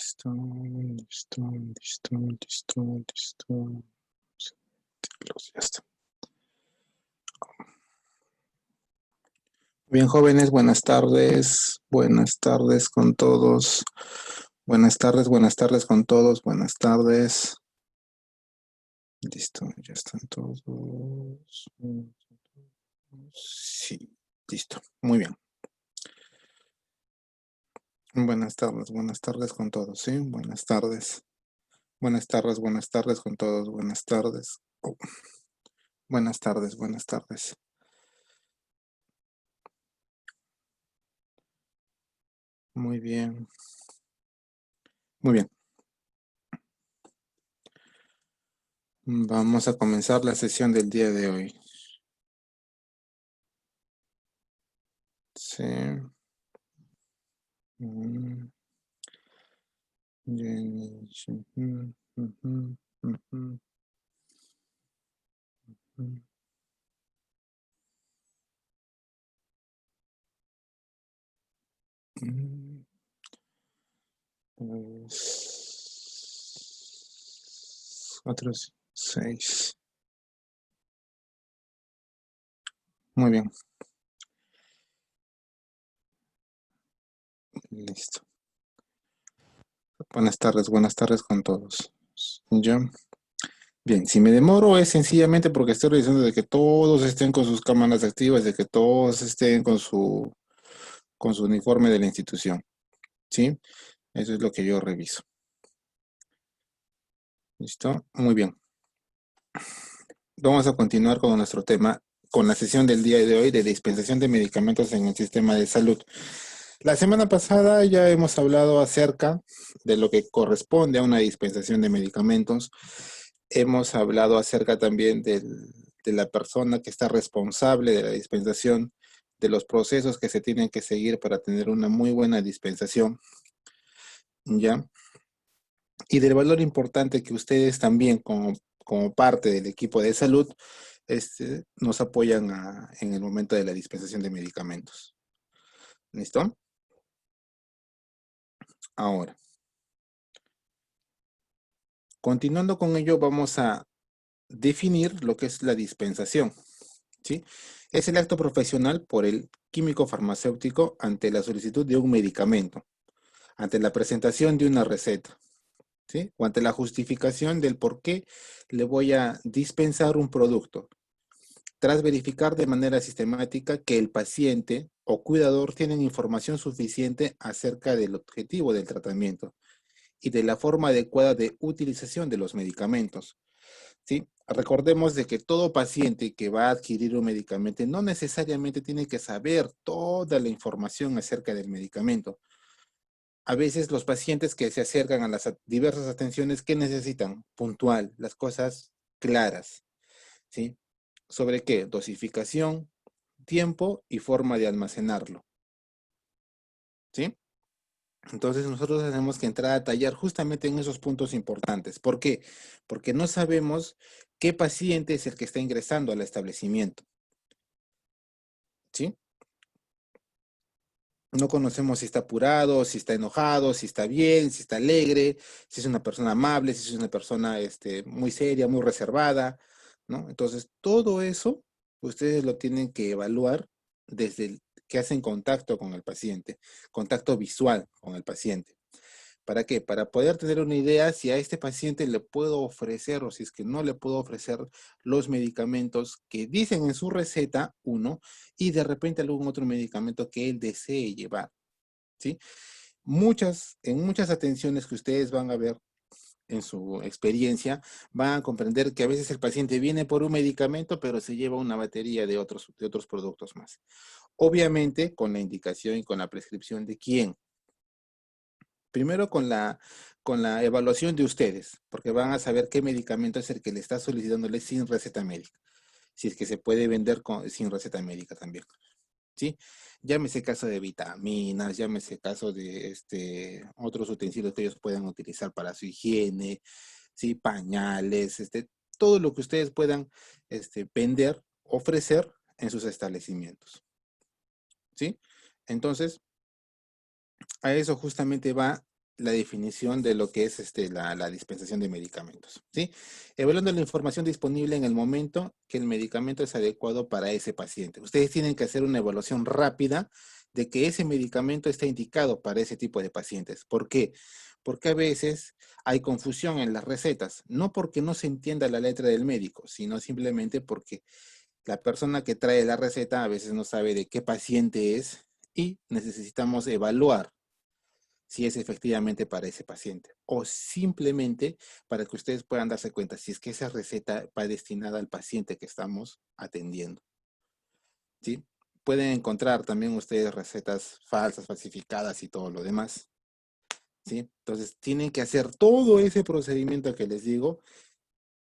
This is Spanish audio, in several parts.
Listo, listo, listo, listo, listo. Ya está. Bien, jóvenes, buenas tardes. Buenas tardes con todos. Buenas tardes con todos. Buenas tardes. Listo, ya están todos. Sí, listo. Muy bien. Buenas tardes con todos, ¿sí? Buenas tardes. Buenas tardes con todos. Buenas tardes. Oh. Buenas tardes, buenas tardes. Muy bien. Muy bien. Vamos a comenzar la sesión del día de hoy. Sí. Cuatro, seis. Muy bien. Listo. Buenas tardes con todos. ¿Ya? Bien, si me demoro es sencillamente porque estoy revisando de que todos estén con sus cámaras activas, de que todos estén con su uniforme de la institución. ¿Sí? Eso es lo que yo reviso. ¿Listo? Muy bien. Vamos a continuar con nuestro tema, con la sesión del día de hoy de dispensación de medicamentos en el sistema de salud. La semana pasada ya hemos hablado acerca de lo que corresponde a una dispensación de medicamentos. Hemos hablado acerca también de la persona que está responsable de la dispensación, de los procesos que se tienen que seguir para tener una muy buena dispensación, ¿ya? Y del valor importante que ustedes también, como parte del equipo de salud, nos apoyan en el momento de la dispensación de medicamentos. ¿Listo? Ahora, continuando con ello, vamos a definir lo que es la dispensación, ¿sí? Es el acto profesional por el químico farmacéutico ante la solicitud de un medicamento, ante la presentación de una receta, ¿sí? O ante la justificación del por qué le voy a dispensar un producto, tras verificar de manera sistemática que el paciente o cuidador tienen información suficiente acerca del objetivo del tratamiento y de la forma adecuada de utilización de los medicamentos. ¿Sí? Recordemos de que todo paciente que va a adquirir un medicamento no necesariamente tiene que saber toda la información acerca del medicamento. A veces los pacientes que se acercan a las diversas atenciones, ¿qué necesitan? Puntual, las cosas claras, ¿sí? ¿Sobre qué? Dosificación, tiempo y forma de almacenarlo, ¿sí? Entonces nosotros tenemos que entrar a tallar justamente en esos puntos importantes. ¿Por qué? Porque no sabemos qué paciente es el que está ingresando al establecimiento, ¿sí? No conocemos si está apurado, si está enojado, si está bien, si está alegre, si es una persona amable, si es una persona muy seria, muy reservada, ¿no? Entonces, todo eso ustedes lo tienen que evaluar desde que hacen contacto con el paciente, contacto visual con el paciente. ¿Para qué? Para poder tener una idea si a este paciente le puedo ofrecer o si es que no le puedo ofrecer los medicamentos que dicen en su receta, uno, y de repente algún otro medicamento que él desee llevar, ¿sí? En muchas atenciones que ustedes van a ver en su experiencia, van a comprender que a veces el paciente viene por un medicamento, pero se lleva una batería de otros productos más. Obviamente, con la indicación y con la prescripción de quién. Primero con la evaluación de ustedes, porque van a saber qué medicamento es el que le está solicitándole sin receta médica. Si es que se puede vender sin receta médica también, ¿sí? Llámese caso de vitaminas, llámese caso de otros utensilios que ellos puedan utilizar para su higiene, ¿sí? Pañales, todo lo que ustedes puedan vender, ofrecer en sus establecimientos, ¿sí? Entonces, a eso justamente va la definición de lo que es la dispensación de medicamentos, ¿sí? Evaluando la información disponible en el momento que el medicamento es adecuado para ese paciente. Ustedes tienen que hacer una evaluación rápida de que ese medicamento está indicado para ese tipo de pacientes. ¿Por qué? Porque a veces hay confusión en las recetas, no porque no se entienda la letra del médico, sino simplemente porque la persona que trae la receta a veces no sabe de qué paciente es y necesitamos evaluar si es efectivamente para ese paciente o simplemente para que ustedes puedan darse cuenta si es que esa receta va destinada al paciente que estamos atendiendo, ¿sí? Pueden encontrar también ustedes recetas falsas, falsificadas y todo lo demás, ¿sí? Entonces tienen que hacer todo ese procedimiento que les digo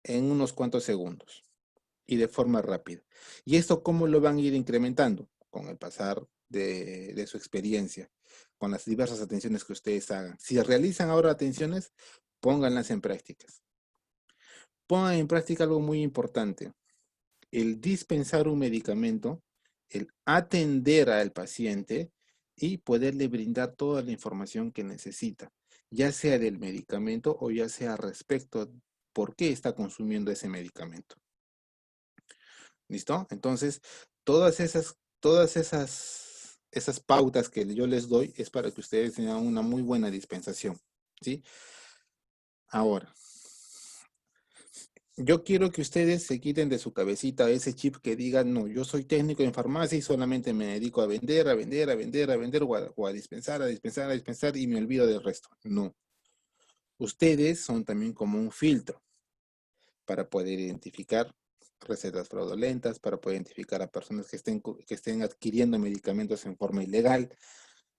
en unos cuantos segundos y de forma rápida. ¿Y esto cómo lo van a ir incrementando? Con el pasar de su experiencia, con las diversas atenciones que ustedes hagan. Si realizan ahora atenciones, pónganlas en prácticas. Pongan en práctica algo muy importante, el dispensar un medicamento, el atender al paciente y poderle brindar toda la información que necesita, ya sea del medicamento o ya sea respecto por qué está consumiendo ese medicamento. ¿Listo? Entonces, esas pautas que yo les doy es para que ustedes tengan una muy buena dispensación, ¿sí? Ahora, yo quiero que ustedes se quiten de su cabecita ese chip que diga, no, yo soy técnico en farmacia y solamente me dedico a vender, a vender, a vender, a vender o a dispensar, a dispensar, a dispensar y me olvido del resto. No. Ustedes son también como un filtro para poder identificar recetas fraudulentas, para poder identificar a personas que estén adquiriendo medicamentos en forma ilegal,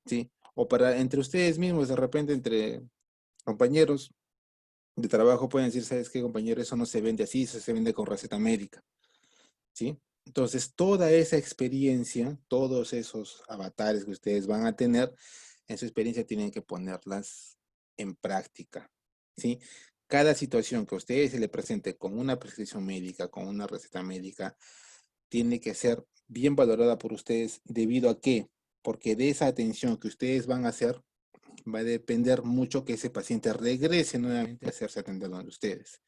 ¿sí? O para entre ustedes mismos, de repente entre compañeros de trabajo pueden decir, ¿sabes qué, compañero? Eso no se vende así, eso se vende con receta médica, ¿sí? Entonces, toda esa experiencia, todos esos avatares que ustedes van a tener, en su experiencia tienen que ponerlas en práctica, ¿sí? Cada situación que a ustedes se le presente con una prescripción médica, con una receta médica, tiene que ser bien valorada por ustedes debido a qué, porque de esa atención que ustedes van a hacer, va a depender mucho que ese paciente regrese nuevamente a hacerse atender donde ustedes.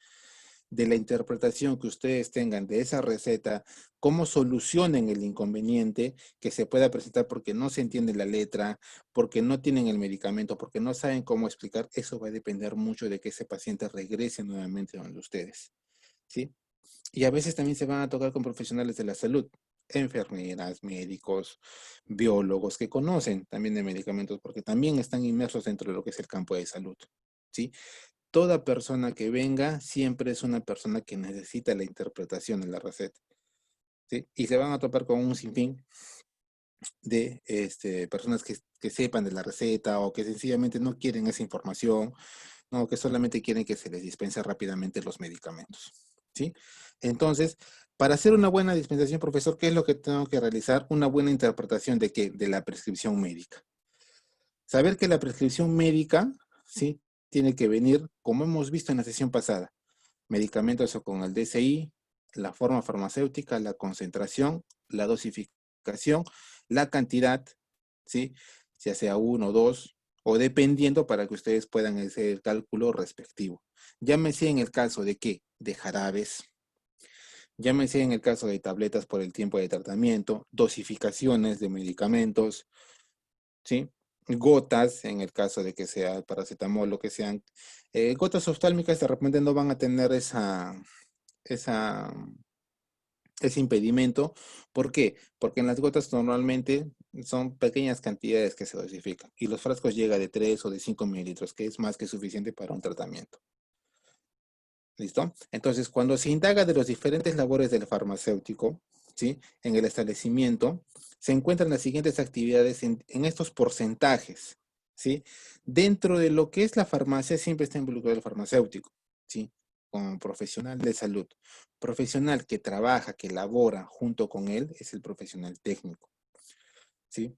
De la interpretación que ustedes tengan de esa receta, cómo solucionen el inconveniente que se pueda presentar porque no se entiende la letra, porque no tienen el medicamento, porque no saben cómo explicar, eso va a depender mucho de que ese paciente regrese nuevamente donde ustedes, ¿sí? Y a veces también se van a tocar con profesionales de la salud, enfermeras, médicos, biólogos que conocen también de medicamentos porque también están inmersos dentro de lo que es el campo de salud, ¿sí? Toda persona que venga siempre es una persona que necesita la interpretación de la receta, ¿sí? Y se van a topar con un sinfín de personas que sepan de la receta o que sencillamente no quieren esa información, no, que solamente quieren que se les dispense rápidamente los medicamentos, ¿sí? Entonces, para hacer una buena dispensación, profesor, ¿qué es lo que tengo que realizar? Una buena interpretación de qué? De la prescripción médica. Saber que la prescripción médica, ¿sí? Tiene que venir, como hemos visto en la sesión pasada, medicamentos con el DCI, la forma farmacéutica, la concentración, la dosificación, la cantidad, ¿sí? Ya sea uno, dos, o dependiendo para que ustedes puedan hacer el cálculo respectivo. Llámese en el caso de qué, de jarabes, llámese en el caso de tabletas por el tiempo de tratamiento, dosificaciones de medicamentos, ¿sí? Gotas, en el caso de que sea paracetamol o que sean gotas oftálmicas, de repente no van a tener esa, ese impedimento. ¿Por qué? Porque en las gotas normalmente son pequeñas cantidades que se dosifican y los frascos llegan de 3 o de 5 mililitros, que es más que suficiente para un tratamiento. ¿Listo? Entonces, cuando se indaga de los diferentes labores del farmacéutico, ¿sí? En el establecimiento, se encuentran las siguientes actividades en estos porcentajes, ¿sí? Dentro de lo que es la farmacia, siempre está involucrado el farmacéutico, ¿sí? Como profesional de salud. Profesional que trabaja, que labora junto con él, es el profesional técnico, ¿sí?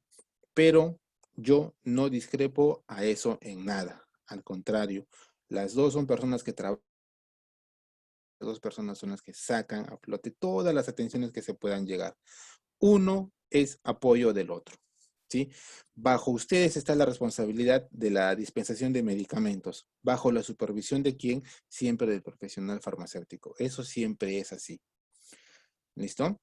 Pero yo no discrepo a eso en nada. Al contrario, las dos son personas que trabajan, dos personas son las que sacan a flote todas las atenciones que se puedan llegar. Uno es apoyo del otro, ¿sí? Bajo ustedes está la responsabilidad de la dispensación de medicamentos, bajo la supervisión de quién, siempre del profesional farmacéutico. Eso siempre es así. ¿Listo?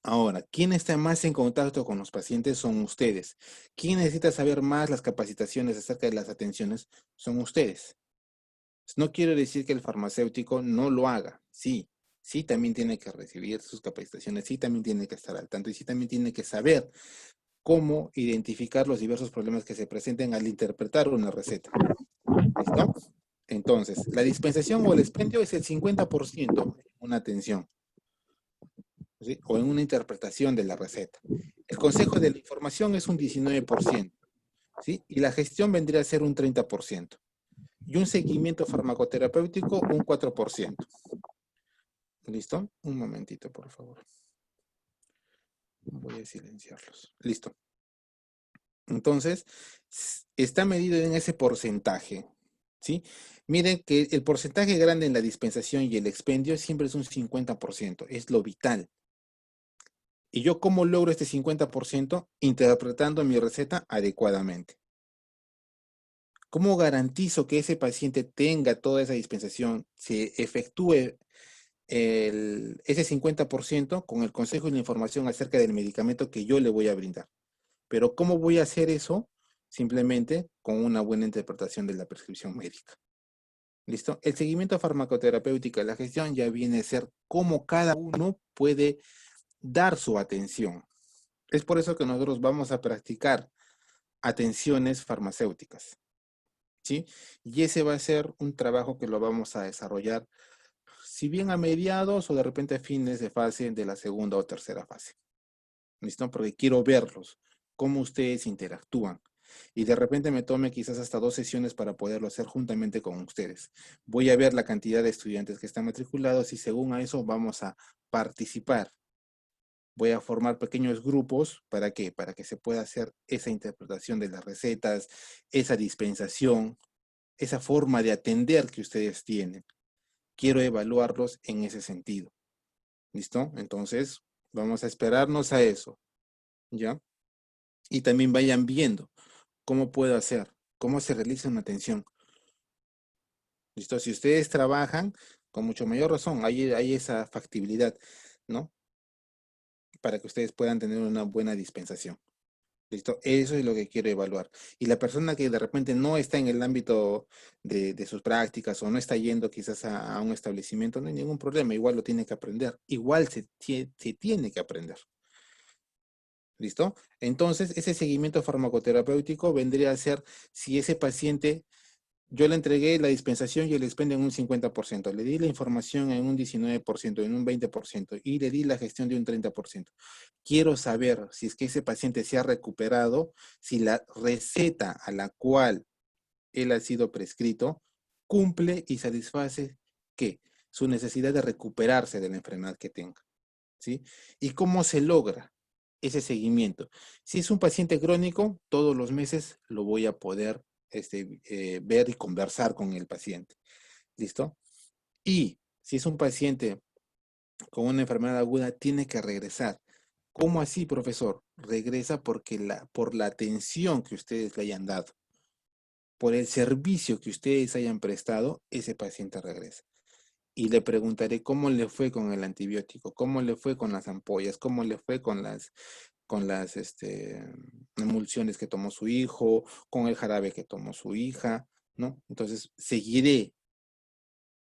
Ahora, ¿quién está más en contacto con los pacientes? Son ustedes. ¿Quién necesita saber más las capacitaciones acerca de las atenciones? Son ustedes. No quiero decir que el farmacéutico no lo haga. Sí, sí también tiene que recibir sus capacitaciones, sí también tiene que estar al tanto y sí también tiene que saber cómo identificar los diversos problemas que se presenten al interpretar una receta. ¿Listo? Entonces, la dispensación o el expendio es el 50% en una atención, ¿sí? O en una interpretación de la receta. El consejo de la información es un 19%, ¿sí? Y la gestión vendría a ser un 30%. Y un seguimiento farmacoterapéutico un 4%. ¿Listo? Un momentito, por favor. Voy a silenciarlos. Listo. Entonces, está medido en ese porcentaje, ¿sí? Miren que el porcentaje grande en la dispensación y el expendio siempre es un 50%, es lo vital. ¿Y yo cómo logro este 50%? Interpretando mi receta adecuadamente. ¿Cómo garantizo que ese paciente tenga toda esa dispensación, se efectúe ese 50% con el consejo y la información acerca del medicamento que yo le voy a brindar? Pero ¿cómo voy a hacer eso? Simplemente con una buena interpretación de la prescripción médica. ¿Listo? El seguimiento farmacoterapéutico, la gestión ya viene a ser cómo cada uno puede dar su atención. Es por eso que nosotros vamos a practicar atenciones farmacéuticas, ¿sí? Y ese va a ser un trabajo que lo vamos a desarrollar, si bien a mediados o de repente a fines de fase de la segunda o tercera fase. ¿Listo? Porque quiero verlos, cómo ustedes interactúan. Y de repente me tome quizás hasta 2 sesiones para poderlo hacer juntamente con ustedes. Voy a ver la cantidad de estudiantes que están matriculados y según a eso vamos a participar. Voy a formar pequeños grupos. ¿Para qué? Para que se pueda hacer esa interpretación de las recetas, esa dispensación, esa forma de atender que ustedes tienen. Quiero evaluarlos en ese sentido. ¿Listo? Entonces, vamos a esperarnos a eso. ¿Ya? Y también vayan viendo cómo puedo hacer, cómo se realiza una atención. ¿Listo? Si ustedes trabajan, con mucho mayor razón, hay esa factibilidad, ¿no? Para que ustedes puedan tener una buena dispensación. ¿Listo? Eso es lo que quiero evaluar. Y la persona que de repente no está en el ámbito de sus prácticas o no está yendo quizás a un establecimiento, no hay ningún problema, igual lo tiene que aprender. Igual se tiene que aprender. ¿Listo? Entonces, ese seguimiento farmacoterapéutico vendría a ser si ese paciente, yo le entregué la dispensación y el expendio en un 50%, le di la información en un 19%, en un 20% y le di la gestión de un 30%. Quiero saber si es que ese paciente se ha recuperado, si la receta a la cual él ha sido prescrito cumple y satisface ¿qué? Su necesidad de recuperarse de la enfermedad que tenga. ¿Sí? ¿Y cómo se logra ese seguimiento? Si es un paciente crónico, todos los meses lo voy a poder ver y conversar con el paciente. ¿Listo? Y si es un paciente con una enfermedad aguda, tiene que regresar. ¿Cómo así, profesor? Regresa porque por la atención que ustedes le hayan dado, por el servicio que ustedes hayan prestado, ese paciente regresa. Y le preguntaré cómo le fue con el antibiótico, cómo le fue con las ampollas, cómo le fue con las emulsiones que tomó su hijo, con el jarabe que tomó su hija, ¿no? Entonces, seguiré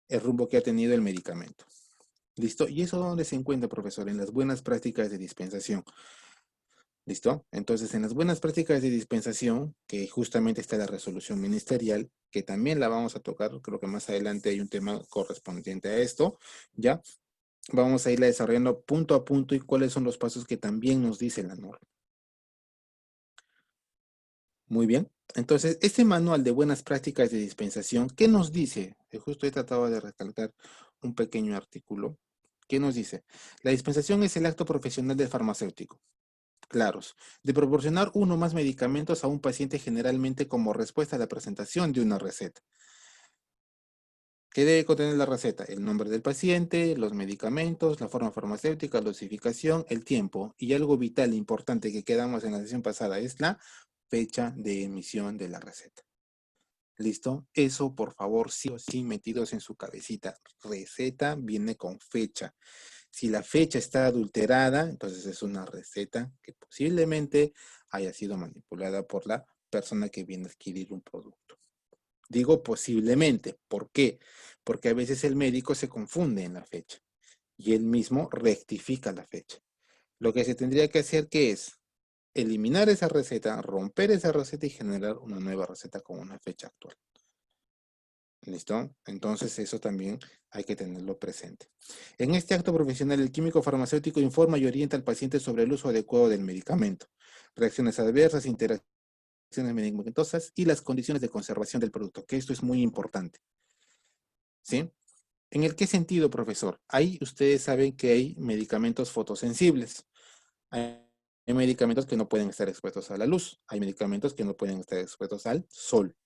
el rumbo que ha tenido el medicamento. ¿Listo? ¿Y eso dónde se encuentra, profesor? En las buenas prácticas de dispensación. ¿Listo? Entonces, en las buenas prácticas de dispensación, que justamente está la resolución ministerial, que también la vamos a tocar, creo que más adelante hay un tema correspondiente a esto, ¿ya? Vamos a irla desarrollando punto a punto y cuáles son los pasos que también nos dice la norma. Muy bien. Entonces, este manual de buenas prácticas de dispensación, ¿qué nos dice? Justo he tratado de recalcar un pequeño artículo. ¿Qué nos dice? La dispensación es el acto profesional del farmacéutico. Claros, de proporcionar uno o más medicamentos a un paciente generalmente como respuesta a la presentación de una receta. ¿Qué debe contener la receta? El nombre del paciente, los medicamentos, la forma farmacéutica, la dosificación, el tiempo. Y algo vital e importante que quedamos en la sesión pasada es la fecha de emisión de la receta. ¿Listo? Eso, por favor, sí o sí metidos en su cabecita. Receta viene con fecha. Si la fecha está adulterada, entonces es una receta que posiblemente haya sido manipulada por la persona que viene a adquirir un producto. Digo posiblemente. ¿Por qué? Porque a veces el médico se confunde en la fecha y él mismo rectifica la fecha. Lo que se tendría que hacer que es eliminar esa receta, romper esa receta y generar una nueva receta con una fecha actual. ¿Listo? Entonces eso también hay que tenerlo presente. En este acto profesional, el químico farmacéutico informa y orienta al paciente sobre el uso adecuado del medicamento, reacciones adversas, interacciones medicamentosas y las condiciones de conservación del producto, que esto es muy importante. ¿Sí? ¿En el qué sentido, profesor? Ahí ustedes saben que hay medicamentos fotosensibles. Hay medicamentos que no pueden estar expuestos a la luz. Hay medicamentos que no pueden estar expuestos al sol.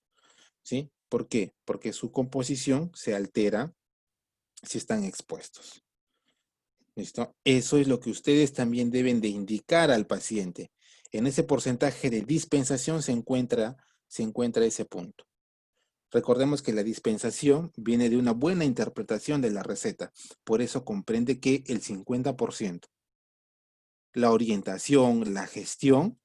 ¿Sí? ¿Por qué? Porque su composición se altera si están expuestos. ¿Listo? Eso es lo que ustedes también deben de indicar al paciente. En ese porcentaje de dispensación se encuentra ese punto. Recordemos que la dispensación viene de una buena interpretación de la receta. Por eso comprende que el 50%. La orientación, la gestión,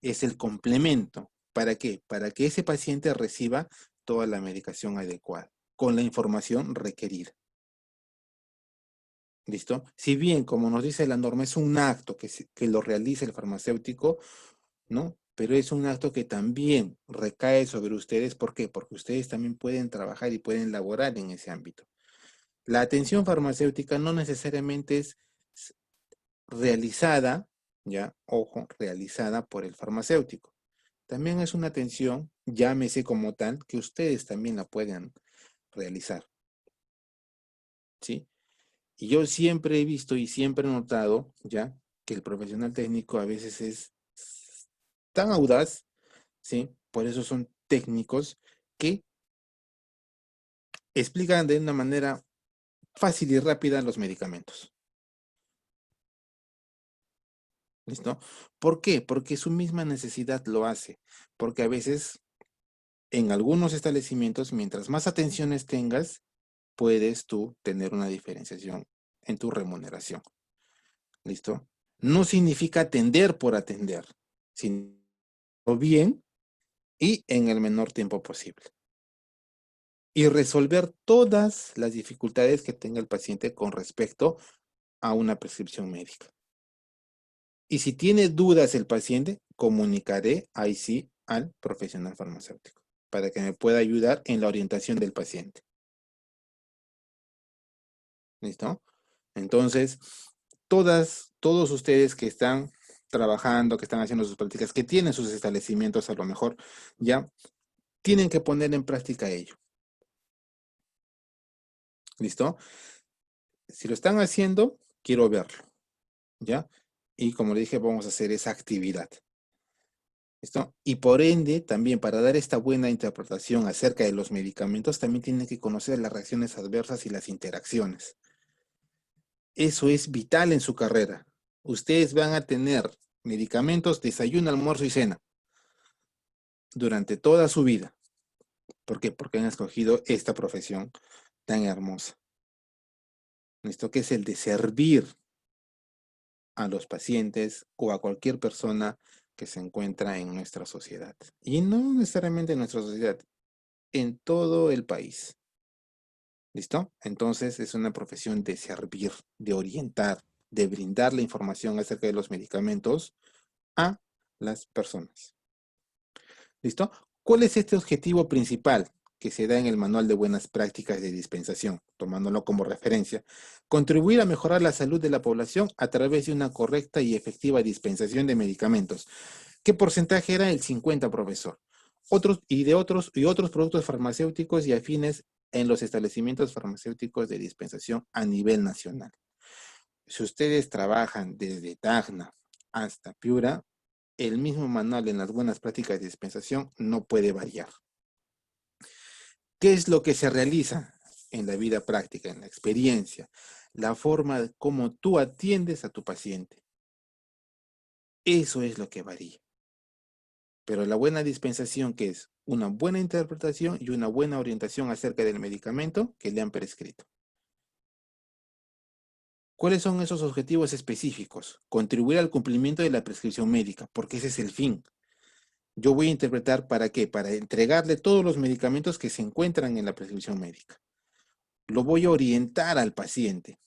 es el complemento. ¿Para qué? Para que ese paciente reciba toda la medicación adecuada, con la información requerida. ¿Listo? Si bien, como nos dice la norma, es un acto que lo realiza el farmacéutico, ¿no? Pero es un acto que también recae sobre ustedes. ¿Por qué? Porque ustedes también pueden trabajar y pueden laborar en ese ámbito. La atención farmacéutica no necesariamente es realizada, ya, ojo, realizada por el farmacéutico. También es una atención, llámese como tal, que ustedes también la pueden realizar. ¿Sí? Y yo siempre he visto y siempre he notado, ya, que el profesional técnico a veces es tan audaz, ¿sí? Por eso son técnicos que explican de una manera fácil y rápida los medicamentos. ¿Listo? ¿Por qué? Porque su misma necesidad lo hace. Porque a veces en algunos establecimientos, mientras más atenciones tengas, puedes tú tener una diferenciación en tu remuneración. ¿Listo? No significa atender por atender, sino bien y en el menor tiempo posible. Y resolver todas las dificultades que tenga el paciente con respecto a una prescripción médica. Y si tiene dudas el paciente, comunicaré ahí sí al profesional farmacéutico para que me pueda ayudar en la orientación del paciente. ¿Listo? Entonces, todos ustedes que están trabajando, que están haciendo sus prácticas, que tienen sus establecimientos a lo mejor, ya tienen que poner en práctica ello. ¿Listo? Si lo están haciendo, quiero verlo. ¿Ya? Y como le dije, vamos a hacer esa actividad. ¿Listo? Y por ende, también para dar esta buena interpretación acerca de los medicamentos, también tienen que conocer las reacciones adversas y las interacciones. Eso es vital en su carrera. Ustedes van a tener medicamentos, desayuno, almuerzo y cena durante toda su vida. ¿Por qué? Porque han escogido esta profesión tan hermosa. ¿Listo? Que es el de servir a los pacientes o a cualquier persona que se encuentra en nuestra sociedad. Y no necesariamente en nuestra sociedad, en todo el país. ¿Listo? Entonces es una profesión de servir, de orientar, de brindar la información acerca de los medicamentos a las personas. ¿Listo? ¿Cuál es este objetivo principal que se da en el Manual de Buenas Prácticas de Dispensación, tomándolo como referencia? Contribuir a mejorar la salud de la población a través de una correcta y efectiva dispensación de medicamentos. ¿Qué porcentaje era? El 50, profesor. Otros productos farmacéuticos y afines en los establecimientos farmacéuticos de dispensación a nivel nacional. Si ustedes trabajan desde Tacna hasta Piura, el mismo manual en las buenas prácticas de dispensación no puede variar. ¿Qué es lo que se realiza en la vida práctica, en la experiencia, la forma de cómo tú atiendes a tu paciente. Eso es lo que varía. Pero la buena dispensación, que es una buena interpretación y una buena orientación acerca del medicamento que le han prescrito. ¿Cuáles son esos objetivos específicos? Contribuir al cumplimiento de la prescripción médica, porque ese es el fin. Yo voy a interpretar ¿para qué? Para entregarle todos los medicamentos que se encuentran en la prescripción médica. Lo voy a orientar al paciente.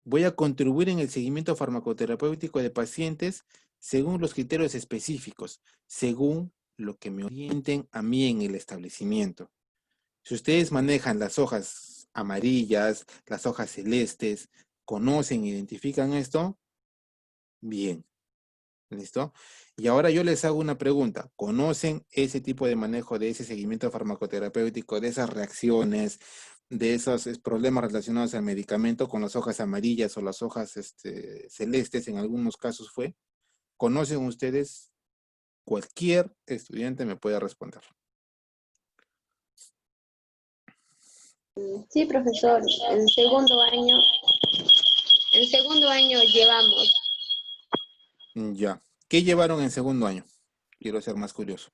Voy a contribuir en el seguimiento farmacoterapéutico de pacientes según los criterios específicos, según lo que me orienten a mí en el establecimiento. Si ustedes manejan las hojas amarillas, las hojas celestes, conocen, identifican esto, bien. ¿Listo? Y ahora yo les hago una pregunta. ¿Conocen ese tipo de manejo de ese seguimiento farmacoterapéutico, de esas reacciones, de esos problemas relacionados al medicamento con las hojas amarillas o las hojas celestes, en algunos casos fue? ¿Conocen ustedes? Cualquier estudiante me puede responder. Sí, profesor, en segundo año llevamos Ya. ¿Qué llevaron en segundo año? Quiero ser más curioso.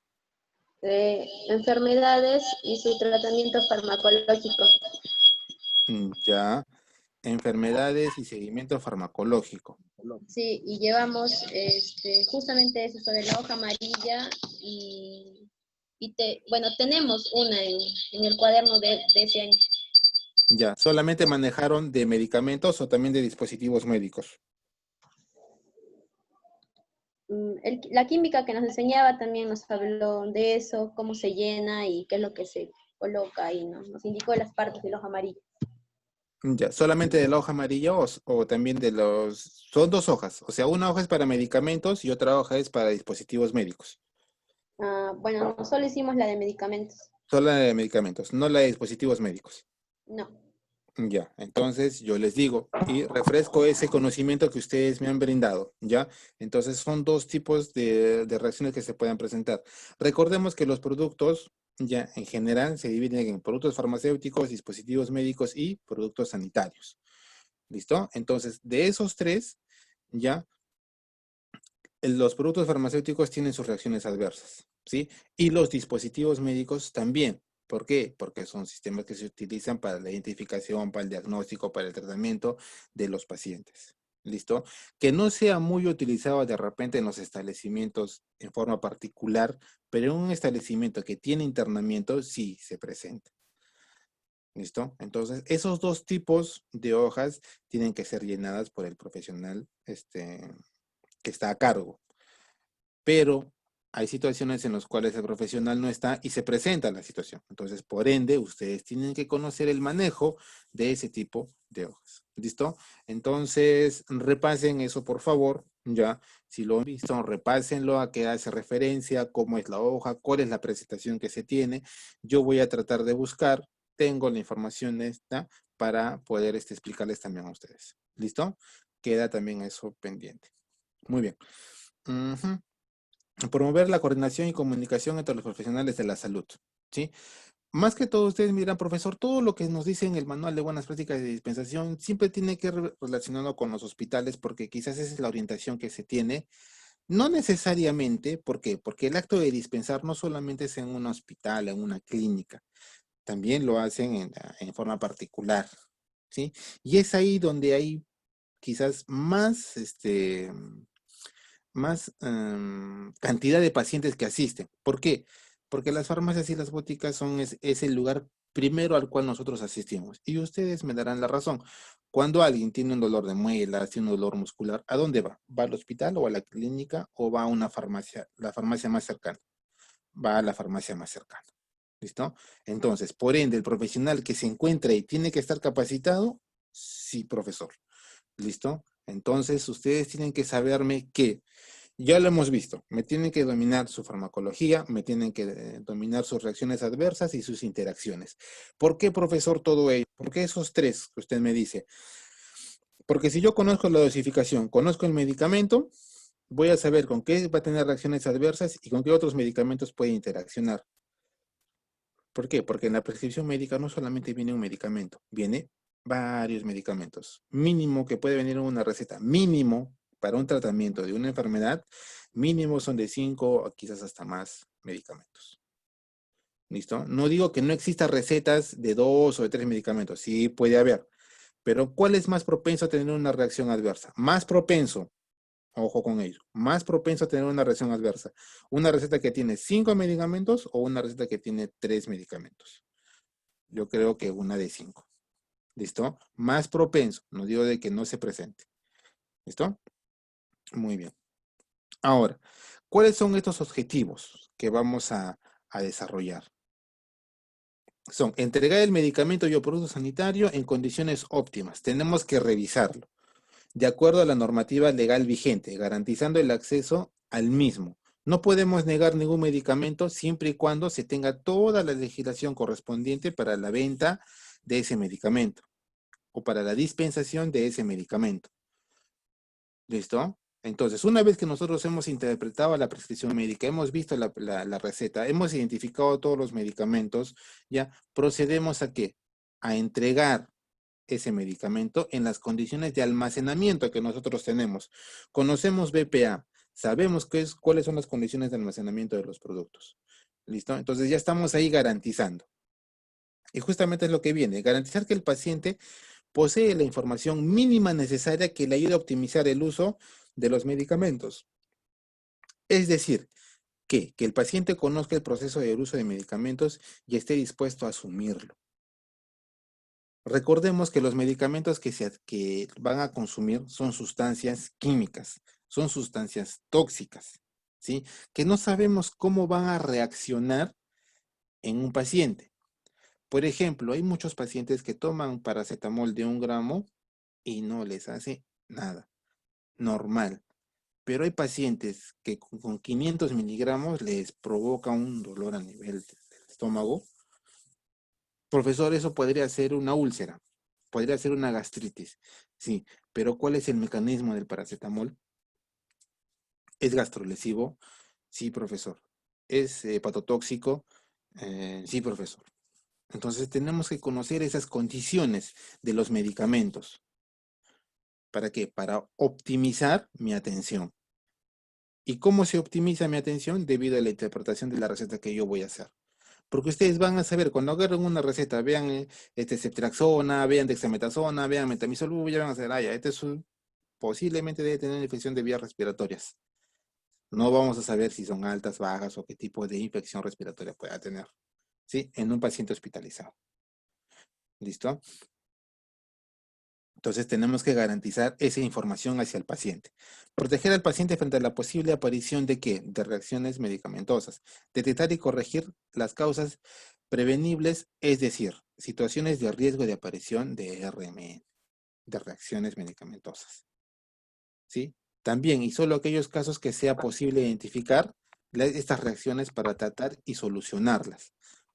enfermedades y su tratamiento farmacológico. Ya. Enfermedades y seguimiento farmacológico. Sí, y llevamos justamente eso sobre la hoja amarilla bueno, tenemos una en el cuaderno de ese año. Ya. ¿Solamente manejaron de medicamentos o también de dispositivos médicos? La química que nos enseñaba también nos habló de eso, cómo se llena y qué es lo que se coloca y nos indicó las partes de la hoja amarilla. Ya, solamente de la hoja amarilla o también de los... Son dos hojas, o sea, una hoja es para medicamentos y otra hoja es para dispositivos médicos. Bueno, no solo hicimos la de medicamentos. Solo la de medicamentos, no la de dispositivos médicos. No. Ya, entonces yo les digo y refresco ese conocimiento que ustedes me han brindado, ¿ya? Entonces son dos tipos de reacciones que se pueden presentar. Recordemos que los productos, ya en general, se dividen en productos farmacéuticos, dispositivos médicos y productos sanitarios. ¿Listo? Entonces, de esos tres, ya, los productos farmacéuticos tienen sus reacciones adversas, ¿sí? Y los dispositivos médicos también. ¿Por qué? Porque son sistemas que se utilizan para la identificación, para el diagnóstico, para el tratamiento de los pacientes. ¿Listo? Que no sea muy utilizado de repente en los establecimientos en forma particular, pero en un establecimiento que tiene internamiento sí se presenta. ¿Listo? Entonces, esos dos tipos de hojas tienen que ser llenadas por el profesional que está a cargo. Pero hay situaciones en las cuales el profesional no está y se presenta la situación. Entonces, por ende, ustedes tienen que conocer el manejo de ese tipo de hojas. ¿Listo? Entonces, repasen eso, por favor. Ya, si lo han visto, repásenlo, a qué hace referencia, cómo es la hoja, cuál es la presentación que se tiene. Yo voy a tratar de buscar, tengo la información esta para poder explicarles también a ustedes. ¿Listo? Queda también eso pendiente. Muy bien. Promover la coordinación y comunicación entre los profesionales de la salud, ¿sí? Más que todo, ustedes miran, profesor, todo lo que nos dice en el manual de buenas prácticas de dispensación siempre tiene que ir relacionado con los hospitales porque quizás esa es la orientación que se tiene. No necesariamente, ¿por qué? Porque el acto de dispensar no solamente es en un hospital, en una clínica, también lo hacen en forma particular, ¿sí? Y es ahí donde hay quizás más cantidad de pacientes que asisten. ¿Por qué? Porque las farmacias y las boticas es el lugar primero al cual nosotros asistimos. Y ustedes me darán la razón. Cuando alguien tiene un dolor de muelas, tiene un dolor muscular, ¿a dónde va? ¿Va al hospital o a la clínica o va a una farmacia, la farmacia más cercana? Va a la farmacia más cercana. ¿Listo? Entonces, por ende, el profesional que se encuentra y tiene que estar capacitado, sí, profesor. ¿Listo? Entonces, ustedes tienen que saberme que ya lo hemos visto, me tienen que dominar su farmacología, me tienen que dominar sus reacciones adversas y sus interacciones. ¿Por qué, profesor, todo ello? ¿Por qué esos tres que usted me dice? Porque si yo conozco la dosificación, conozco el medicamento, voy a saber con qué va a tener reacciones adversas y con qué otros medicamentos puede interaccionar. ¿Por qué? Porque en la prescripción médica no solamente viene un medicamento, viene varios medicamentos. Mínimo que puede venir en una receta, mínimo para un tratamiento de una enfermedad, mínimo son de 5 o quizás hasta más medicamentos. ¿Listo? No digo que no exista recetas de 2 o de 3 medicamentos, sí puede haber, pero ¿cuál es más propenso a tener una reacción adversa? Más propenso, ojo con ello, más propenso a tener una reacción adversa. Una receta que tiene 5 medicamentos o una receta que tiene 3 medicamentos. Yo creo que una de 5. ¿Listo? Más propenso, no digo de que no se presente. ¿Listo? Muy bien. Ahora, ¿cuáles son estos objetivos que vamos a desarrollar? Son entregar el medicamento y o producto sanitario en condiciones óptimas. Tenemos que revisarlo de acuerdo a la normativa legal vigente, garantizando el acceso al mismo. No podemos negar ningún medicamento siempre y cuando se tenga toda la legislación correspondiente para la venta de ese medicamento o para la dispensación de ese medicamento. ¿Listo? Entonces, una vez que nosotros hemos interpretado la prescripción médica, hemos visto la receta, hemos identificado todos los medicamentos, ya procedemos a qué? A entregar ese medicamento en las condiciones de almacenamiento que nosotros tenemos. Conocemos BPA, sabemos cuáles son las condiciones de almacenamiento de los productos. ¿Listo? Entonces ya estamos ahí garantizando. Y justamente es lo que viene, garantizar que el paciente posee la información mínima necesaria que le ayude a optimizar el uso de los medicamentos. Es decir, que el paciente conozca el proceso de uso de medicamentos y esté dispuesto a asumirlo. Recordemos que los medicamentos que van a consumir son sustancias químicas, son sustancias tóxicas, ¿sí? Que no sabemos cómo van a reaccionar en un paciente. Por ejemplo, hay muchos pacientes que toman paracetamol de 1 gramo y no les hace nada, normal. Pero hay pacientes que con 500 miligramos les provoca un dolor a nivel del estómago. Profesor, eso podría ser una úlcera, podría ser una gastritis, sí, pero ¿cuál es el mecanismo del paracetamol? ¿Es gastrolesivo? Sí, profesor. ¿Es hepatotóxico? Sí, profesor. Entonces tenemos que conocer esas condiciones de los medicamentos. ¿Para qué? Para optimizar mi atención. ¿Y cómo se optimiza mi atención? Debido a la interpretación de la receta que yo voy a hacer. Porque ustedes van a saber, cuando agarren una receta, vean ceftriaxona, vean dexametasona, vean metamizolul, ya van a saber, ah, ya, posiblemente debe tener infección de vías respiratorias. No vamos a saber si son altas, bajas o qué tipo de infección respiratoria pueda tener, ¿sí? En un paciente hospitalizado. ¿Listo? Entonces tenemos que garantizar esa información hacia el paciente. Proteger al paciente frente a la posible aparición de ¿qué? De reacciones medicamentosas. Detectar y corregir las causas prevenibles, es decir, situaciones de riesgo de aparición de RMN, de reacciones medicamentosas. ¿Sí? También, y solo aquellos casos que sea posible identificar estas reacciones para tratar y solucionarlas.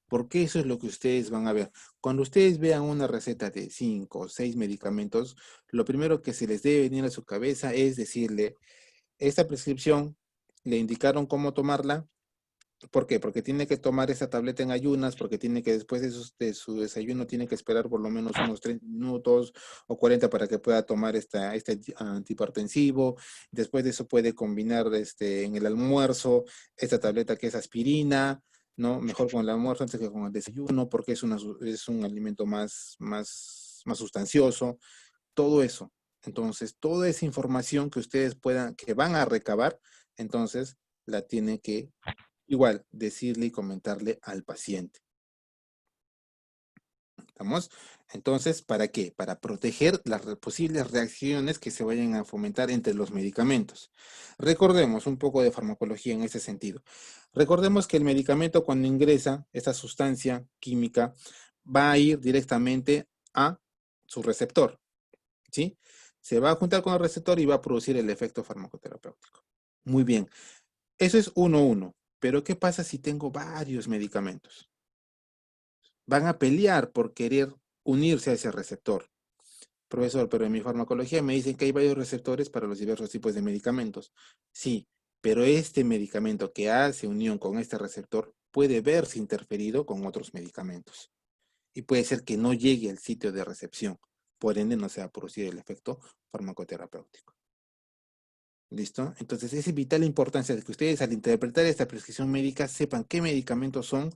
Porque eso es lo que ustedes van a ver. Cuando ustedes vean una receta de 5 o 6 medicamentos, lo primero que se les debe venir a su cabeza es decirle, esta prescripción le indicaron cómo tomarla. ¿Por qué? Porque tiene que tomar esa tableta en ayunas, porque tiene que después de su desayuno tiene que esperar por lo menos unos 30 minutos o 40 para que pueda tomar este antihipertensivo. Después de eso puede combinar en el almuerzo esta tableta que es aspirina, ¿no? Mejor con el almuerzo antes que con el desayuno, porque es un alimento más sustancioso. Todo eso. Entonces, toda esa información que ustedes que van a recabar, entonces la tiene que igual, decirle y comentarle al paciente. ¿Estamos? Entonces, ¿para qué? Para proteger las posibles reacciones que se vayan a fomentar entre los medicamentos. Recordemos un poco de farmacología en ese sentido. Recordemos que el medicamento cuando ingresa esta sustancia química va a ir directamente a su receptor, ¿sí? Se va a juntar con el receptor y va a producir el efecto farmacoterapéutico. Muy bien. Eso es 1-1. Pero ¿qué pasa si tengo varios medicamentos? Van a pelear por querer unirse a ese receptor. Profesor, pero en mi farmacología me dicen que hay varios receptores para los diversos tipos de medicamentos. Sí, pero este medicamento que hace unión con este receptor puede verse interferido con otros medicamentos. Y puede ser que no llegue al sitio de recepción. Por ende, no se va a producir el efecto farmacoterapéutico. ¿Listo? Entonces, es vital la importancia de que ustedes al interpretar esta prescripción médica sepan qué medicamentos son,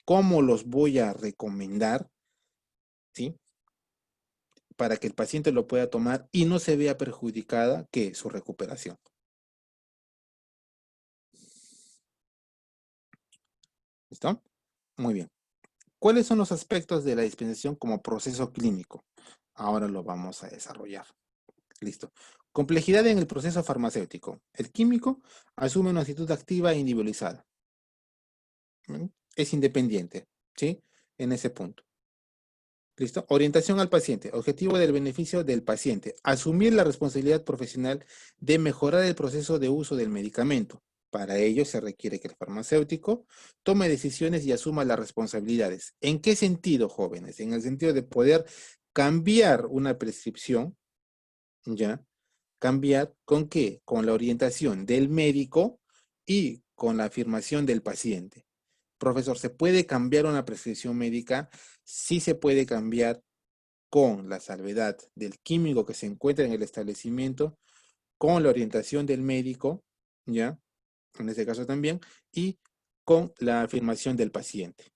cómo los voy a recomendar, ¿sí? Para que el paciente lo pueda tomar y no se vea perjudicada que su recuperación. ¿Listo? Muy bien. ¿Cuáles son los aspectos de la dispensación como proceso clínico? Ahora lo vamos a desarrollar. Listo. Complejidad en el proceso farmacéutico. El químico asume una actitud activa e individualizada. Es independiente, ¿sí? En ese punto. ¿Listo? Orientación al paciente. Objetivo del beneficio del paciente. Asumir la responsabilidad profesional de mejorar el proceso de uso del medicamento. Para ello se requiere que el farmacéutico tome decisiones y asuma las responsabilidades. ¿En qué sentido, jóvenes? En el sentido de poder cambiar una prescripción, ¿ya? ¿Cambiar con qué? Con la orientación del médico y con la afirmación del paciente. Profesor, ¿se puede cambiar una prescripción médica? Sí se puede cambiar con la salvedad del químico que se encuentra en el establecimiento, con la orientación del médico, ¿ya? En este caso también, y con la afirmación del paciente.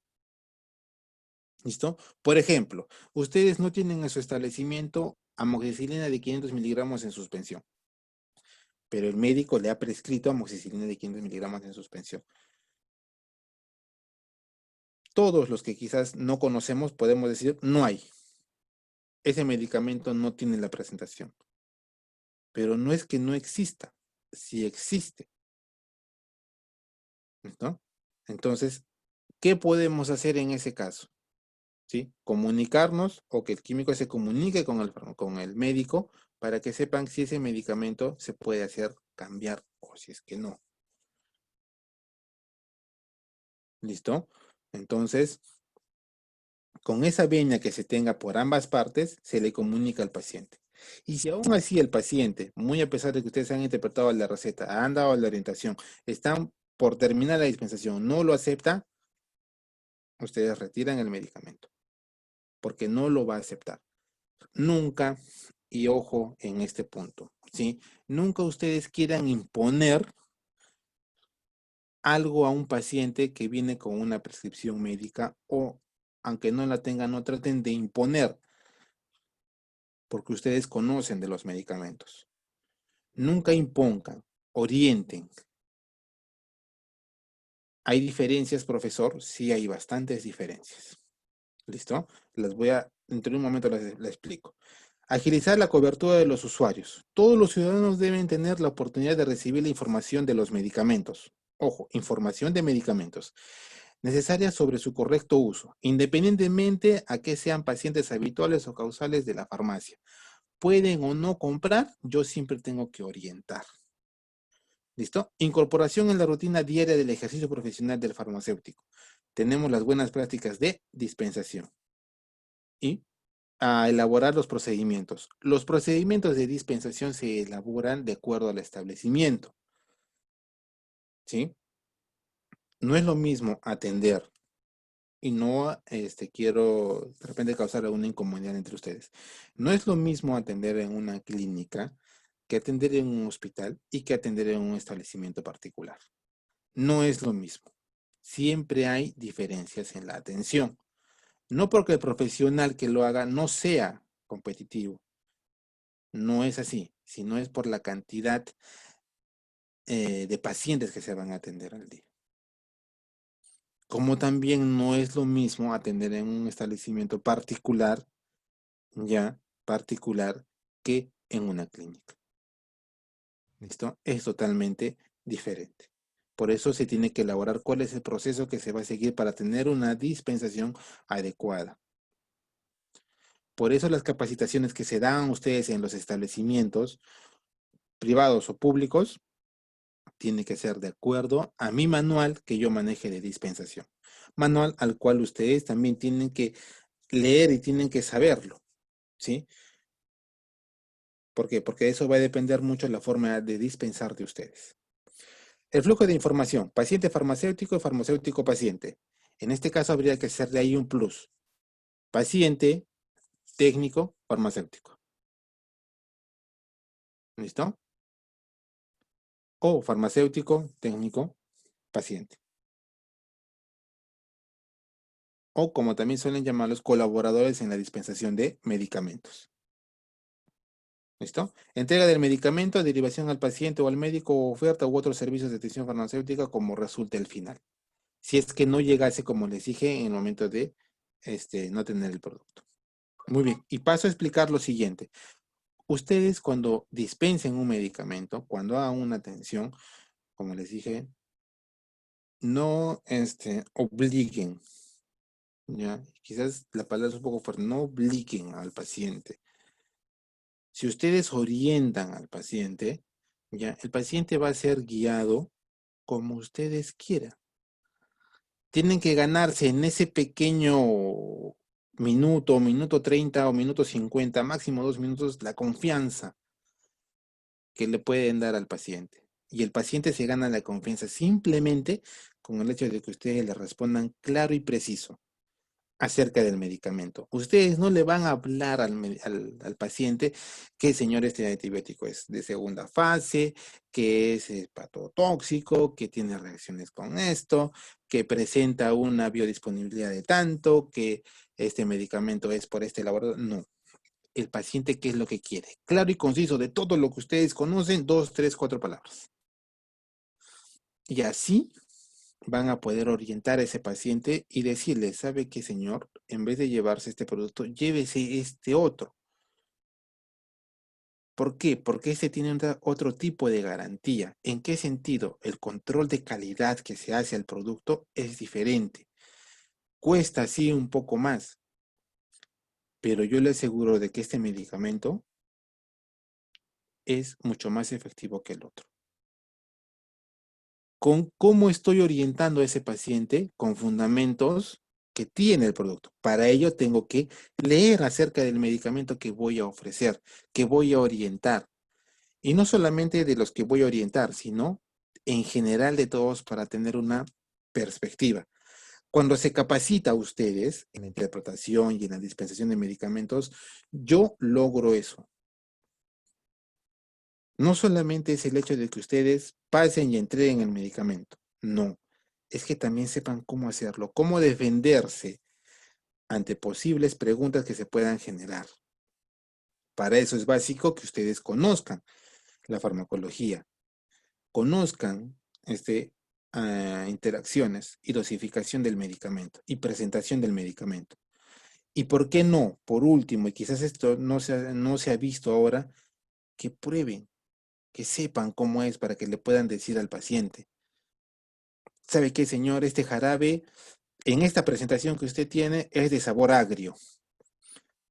¿Listo? Por ejemplo, ustedes no tienen en su establecimiento amoxicilina de 500 miligramos en suspensión, pero el médico le ha prescrito amoxicilina de 500 miligramos en suspensión. Todos los que quizás no conocemos podemos decir, no hay. Ese medicamento no tiene la presentación. Pero no es que no exista, sí existe. ¿No? Entonces, ¿qué podemos hacer en ese caso? ¿Sí? Comunicarnos o que el químico se comunique con el médico para que sepan si ese medicamento se puede hacer cambiar o si es que no. ¿Listo? Entonces, con esa venia que se tenga por ambas partes, se le comunica al paciente. Y si aún así el paciente, muy a pesar de que ustedes han interpretado la receta, han dado la orientación, están por terminar la dispensación, no lo acepta, ustedes retiran el medicamento, porque no lo va a aceptar. Nunca, y ojo en este punto, ¿sí? Nunca ustedes quieran imponer algo a un paciente que viene con una prescripción médica o, aunque no la tengan, no traten de imponer, porque ustedes conocen de los medicamentos. Nunca impongan, orienten. ¿Hay diferencias, profesor? Sí, hay bastantes diferencias. ¿Listo? Dentro de un momento les explico. Agilizar la cobertura de los usuarios. Todos los ciudadanos deben tener la oportunidad de recibir la información de los medicamentos. Ojo, información de medicamentos necesaria sobre su correcto uso, independientemente a que sean pacientes habituales o causales de la farmacia. Pueden o no comprar, yo siempre tengo que orientar. ¿Listo? Incorporación en la rutina diaria del ejercicio profesional del farmacéutico. Tenemos las buenas prácticas de dispensación. Y a elaborar los procedimientos. Los procedimientos de dispensación se elaboran de acuerdo al establecimiento. ¿Sí? No es lo mismo atender y no quiero de repente causar alguna incomodidad entre ustedes. No es lo mismo atender en una clínica que atender en un hospital y que atender en un establecimiento particular. No es lo mismo. Siempre hay diferencias en la atención. No porque el profesional que lo haga no sea competitivo. No es así, sino es por la cantidad de pacientes que se van a atender al día. Como también no es lo mismo atender en un establecimiento particular, ya particular, que en una clínica. ¿Listo? Es totalmente diferente. Por eso se tiene que elaborar cuál es el proceso que se va a seguir para tener una dispensación adecuada. Por eso las capacitaciones que se dan a ustedes en los establecimientos privados o públicos tiene que ser de acuerdo a mi manual que yo maneje de dispensación. Manual al cual ustedes también tienen que leer y tienen que saberlo, ¿sí? ¿Por qué? Porque eso va a depender mucho de la forma de dispensar de ustedes. El flujo de información, paciente farmacéutico y farmacéutico paciente. En este caso habría que hacerle ahí un plus. Paciente, técnico, farmacéutico. ¿Listo? O farmacéutico, técnico, paciente. O como también suelen llamarlos, colaboradores en la dispensación de medicamentos. ¿Listo? Entrega del medicamento, derivación al paciente o al médico, oferta u otros servicios de atención farmacéutica como resulte el final. Si es que no llegase, como les dije, en el momento de no tener el producto. Muy bien, y paso a explicar lo siguiente. Ustedes cuando dispensen un medicamento, cuando hagan una atención, como les dije, no obliguen, ¿ya? Quizás la palabra es un poco fuerte, no obliguen al paciente. Si ustedes orientan al paciente, ya, el paciente va a ser guiado como ustedes quieran. Tienen que ganarse en ese pequeño minuto, minuto 30 o minuto 50, máximo 2 minutos, la confianza que le pueden dar al paciente. Y el paciente se gana la confianza simplemente con el hecho de que ustedes le respondan claro y preciso acerca del medicamento. Ustedes no le van a hablar al paciente que, señor, este antibiótico es de segunda fase, que es hepatotóxico, que tiene reacciones con esto, que presenta una biodisponibilidad de tanto, que este medicamento es por este laboratorio. No. El paciente, ¿qué es lo que quiere? Claro y conciso de todo lo que ustedes conocen, 2, 3, 4 palabras. Y así van a poder orientar a ese paciente y decirle, ¿sabe qué, señor? En vez de llevarse este producto, llévese este otro. ¿Por qué? Porque este tiene otro tipo de garantía. ¿En qué sentido? El control de calidad que se hace al producto es diferente. Cuesta sí un poco más, pero yo le aseguro de que este medicamento es mucho más efectivo que el otro. Con cómo estoy orientando a ese paciente con fundamentos que tiene el producto. Para ello tengo que leer acerca del medicamento que voy a ofrecer, que voy a orientar. Y no solamente de los que voy a orientar, sino en general de todos para tener una perspectiva. Cuando se capacita a ustedes en la interpretación y en la dispensación de medicamentos, yo logro eso. No solamente es el hecho de que ustedes pasen y entreguen el medicamento, no, es que también sepan cómo hacerlo, cómo defenderse ante posibles preguntas que se puedan generar. Para eso es básico que ustedes conozcan la farmacología, conozcan interacciones y dosificación del medicamento y presentación del medicamento. ¿Y por qué no? Por último, y quizás esto no se ha visto ahora, que prueben, que sepan cómo es para que le puedan decir al paciente, ¿sabe qué, señor? Este jarabe, en esta presentación que usted tiene, es de sabor agrio.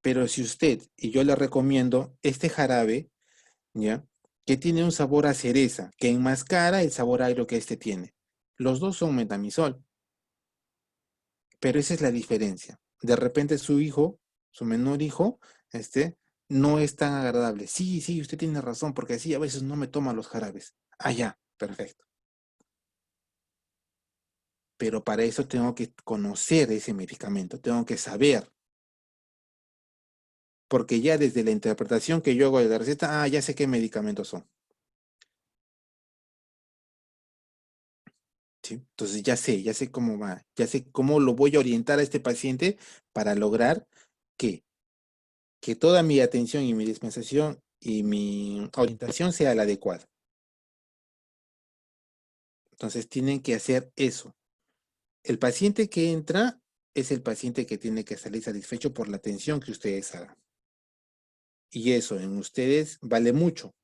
Pero si usted, y yo le recomiendo este jarabe, ¿ya? Que tiene un sabor a cereza, que enmascara el sabor agrio que este tiene. Los dos son metamizol, pero esa es la diferencia. De repente su hijo, su menor hijo, no es tan agradable. Sí, sí, usted tiene razón, porque así a veces no me toma los jarabes. Ah, ya, perfecto. Pero para eso tengo que conocer ese medicamento, tengo que saber, porque ya desde la interpretación que yo hago de la receta, ya sé qué medicamentos son. ¿Sí? Entonces ya sé cómo va, ya sé cómo lo voy a orientar a este paciente para lograr que, que toda mi atención y mi dispensación y mi orientación sea la adecuada. Entonces tienen que hacer eso. El paciente que entra es el paciente que tiene que salir satisfecho por la atención que ustedes hagan. Y eso en ustedes vale mucho.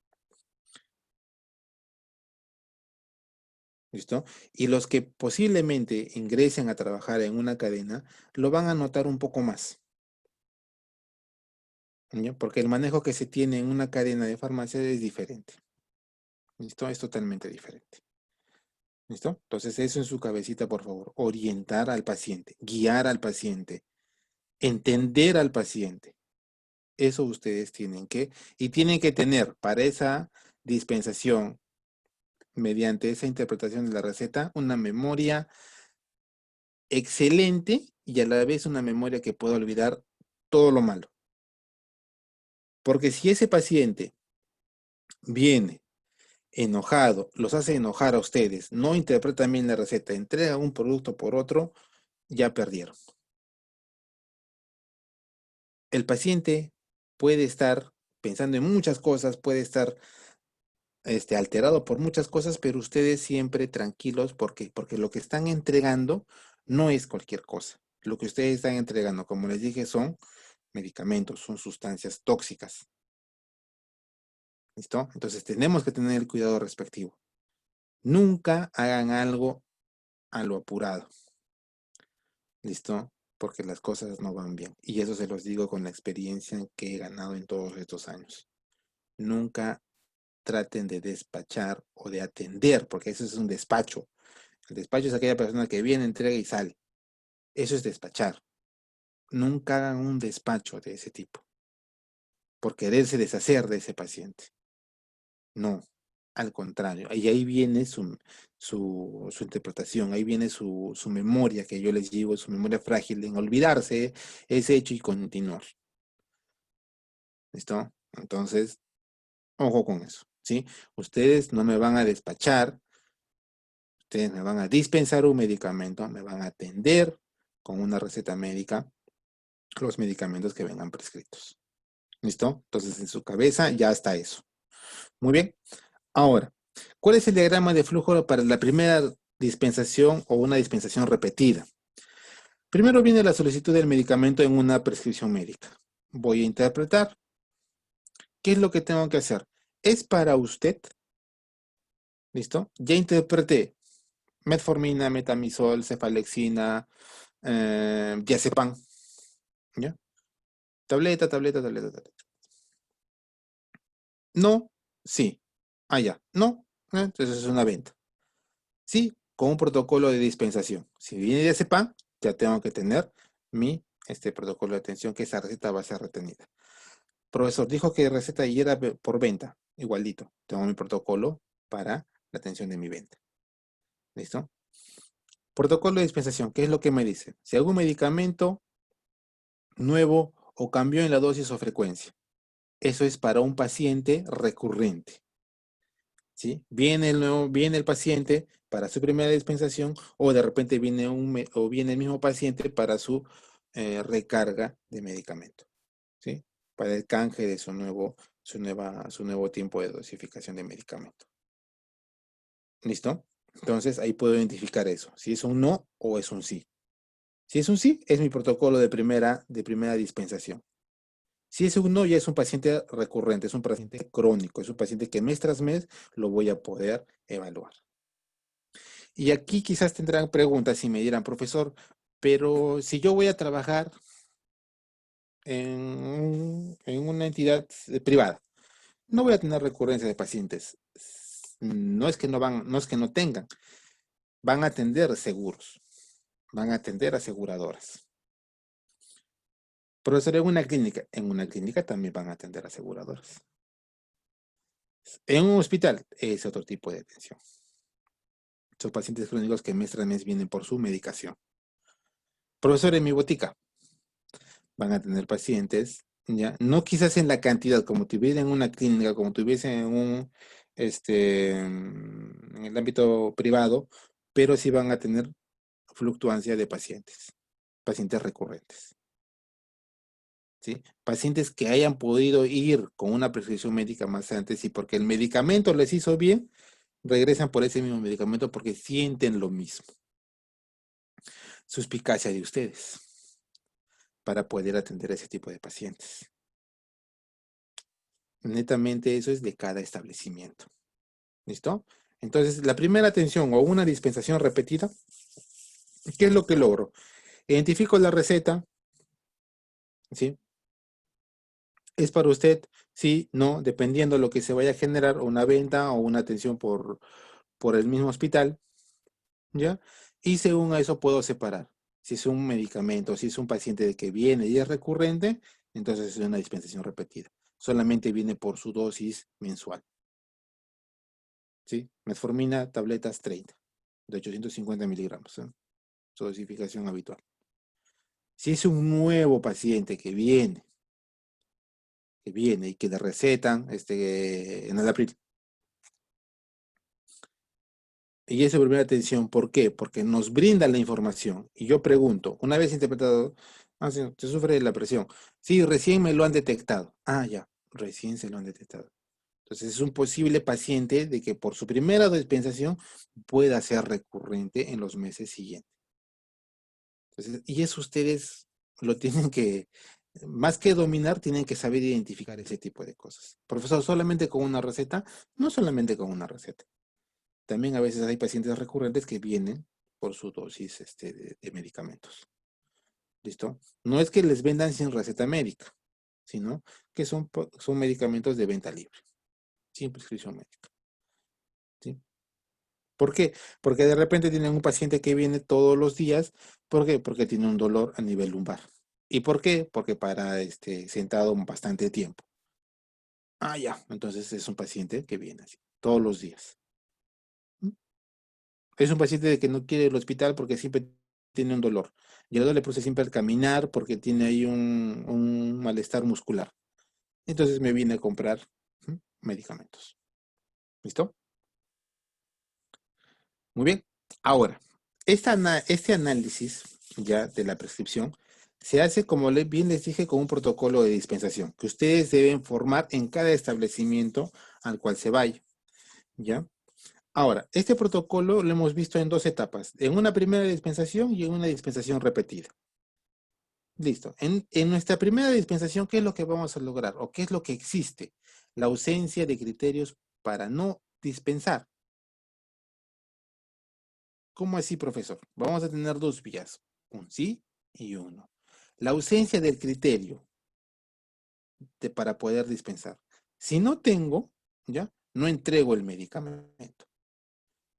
¿Listo? Y los que posiblemente ingresen a trabajar en una cadena lo van a notar un poco más. ¿Ya? Porque el manejo que se tiene en una cadena de farmacia es diferente. ¿Listo? Es totalmente diferente. ¿Listo? Entonces eso en su cabecita, por favor. Orientar al paciente, guiar al paciente, entender al paciente. Eso ustedes tienen que, y tienen que tener para esa dispensación mediante esa interpretación de la receta, una memoria excelente y a la vez una memoria que pueda olvidar todo lo malo. Porque si ese paciente viene enojado, los hace enojar a ustedes, no interpretan bien la receta, entrega un producto por otro, ya perdieron. El paciente puede estar pensando en muchas cosas, puede estar alterado por muchas cosas, pero ustedes siempre tranquilos porque lo que están entregando no es cualquier cosa. Lo que ustedes están entregando, como les dije, son medicamentos, son sustancias tóxicas. ¿Listo? Entonces tenemos que tener el cuidado respectivo. Nunca hagan algo a lo apurado. ¿Listo? Porque las cosas no van bien. Y eso se los digo con la experiencia que he ganado en todos estos años. Nunca traten de despachar o de atender, porque eso es un despacho. El despacho es aquella persona que viene, entrega y sale. Eso es despachar. Nunca hagan un despacho de ese tipo, por quererse deshacer de ese paciente. No, al contrario. Y ahí viene su interpretación, ahí viene su memoria, que yo les digo, su memoria frágil, en olvidarse ese hecho y continuar. ¿Listo? Entonces, ojo con eso, ¿sí? Ustedes no me van a despachar, ustedes me van a dispensar un medicamento, me van a atender con una receta médica los medicamentos que vengan prescritos. ¿Listo? Entonces, en su cabeza ya está eso. Muy bien. Ahora, ¿cuál es el diagrama de flujo para la primera dispensación o una dispensación repetida? Primero viene la solicitud del medicamento en una prescripción médica. Voy a interpretar. ¿Qué es lo que tengo que hacer? ¿Es para usted? ¿Listo? Ya interpreté metformina, metamizol, cefalexina, diazepam. ¿Ya? Tableta, tableta, tableta, tableta. No, sí. Ah, ya. No, entonces es una venta. Sí, con un protocolo de dispensación. Si viene diazepam, ya tengo que tener mi protocolo de atención, que esa receta va a ser retenida. Profesor, dijo que receta y era por venta. Igualito. Tengo mi protocolo para la atención de mi venta. ¿Listo? Protocolo de dispensación, ¿qué es lo que me dice? Si algún medicamento nuevo o cambió en la dosis o frecuencia. Eso es para un paciente recurrente. ¿Sí? Viene el paciente para su primera dispensación o de repente viene el mismo paciente para su recarga de medicamento. ¿Sí? Para el canje de su nuevo tiempo de dosificación de medicamento. ¿Listo? Entonces ahí puedo identificar eso, si es un no o es un sí. Si es un sí, es mi protocolo de primera dispensación. Si es un no, ya es un paciente recurrente, es un paciente crónico, es un paciente que mes tras mes lo voy a poder evaluar. Y aquí quizás tendrán preguntas y me dirán, profesor, pero si yo voy a trabajar en una entidad privada, no voy a tener recurrencia de pacientes. No es que no tengan, van a atender seguros, van a atender aseguradoras. Profesor, en una clínica también van a atender aseguradoras. En un hospital es otro tipo de atención. Son pacientes crónicos que mes tras mes vienen por su medicación. Profesor, en mi botica van a tener pacientes, ya, no quizás en la cantidad, como tuviera en una clínica, como tuviese en el ámbito privado, pero sí van a tener fluctuancia de pacientes recurrentes. ¿Sí? Pacientes que hayan podido ir con una prescripción médica más antes y porque el medicamento les hizo bien, regresan por ese mismo medicamento porque sienten lo mismo. Suspicacia de ustedes para poder atender a ese tipo de pacientes. Netamente eso es de cada establecimiento. ¿Listo? Entonces, la primera atención o una dispensación repetida, ¿qué es lo que logro? Identifico la receta, ¿sí? ¿Es para usted? Sí, no, dependiendo de lo que se vaya a generar, una venta o una atención por el mismo hospital, ¿ya? Y según eso puedo separar. Si es un medicamento, si es un paciente de que viene y es recurrente, entonces es una dispensación repetida. Solamente viene por su dosis mensual. ¿sí? Metformina, tabletas 30, de 850 miligramos, ¿eh? Su dosificación habitual. Si es un nuevo paciente que viene y que le recetan en el april, y es su primera atención, ¿por qué? Porque nos brinda la información. Y yo pregunto, una vez interpretado, sí, se sufre de la presión. Sí, recién me lo han detectado. Ah, ya, recién se lo han detectado. Entonces es un posible paciente de que por su primera dispensación pueda ser recurrente en los meses siguientes. Entonces, y eso ustedes lo tienen que, más que dominar, tienen que saber identificar ese tipo de cosas. Profesor, solamente con una receta, no solamente con una receta. También a veces hay pacientes recurrentes que vienen por su dosis de medicamentos. ¿Listo? No es que les vendan sin receta médica, sino que son medicamentos de venta libre, sin prescripción médica. ¿Sí? ¿Por qué? Porque de repente tienen un paciente que viene todos los días. ¿Por qué? Porque tiene un dolor a nivel lumbar. ¿Y por qué? Porque para sentado bastante tiempo. Ah, ya. Entonces es un paciente que viene así, todos los días. ¿Mm? Es un paciente de que no quiere ir al hospital porque siempre tiene un dolor. Y el dolor le produce siempre al caminar porque tiene ahí un malestar muscular. Entonces me viene a comprar medicamentos. ¿Listo? Muy bien. Ahora, este análisis ya de la prescripción se hace, como bien les dije, con un protocolo de dispensación que ustedes deben formar en cada establecimiento al cual se vaya. ¿Ya? Ahora, este protocolo lo hemos visto en dos etapas, en una primera dispensación y en una dispensación repetida. Listo. En nuestra primera dispensación, ¿qué es lo que vamos a lograr? ¿O qué es lo que existe? La ausencia de criterios para no dispensar. ¿Cómo así, profesor? Vamos a tener dos vías, un sí y un no. La ausencia del criterio para poder dispensar. Si no tengo, ¿ya? No entrego el medicamento.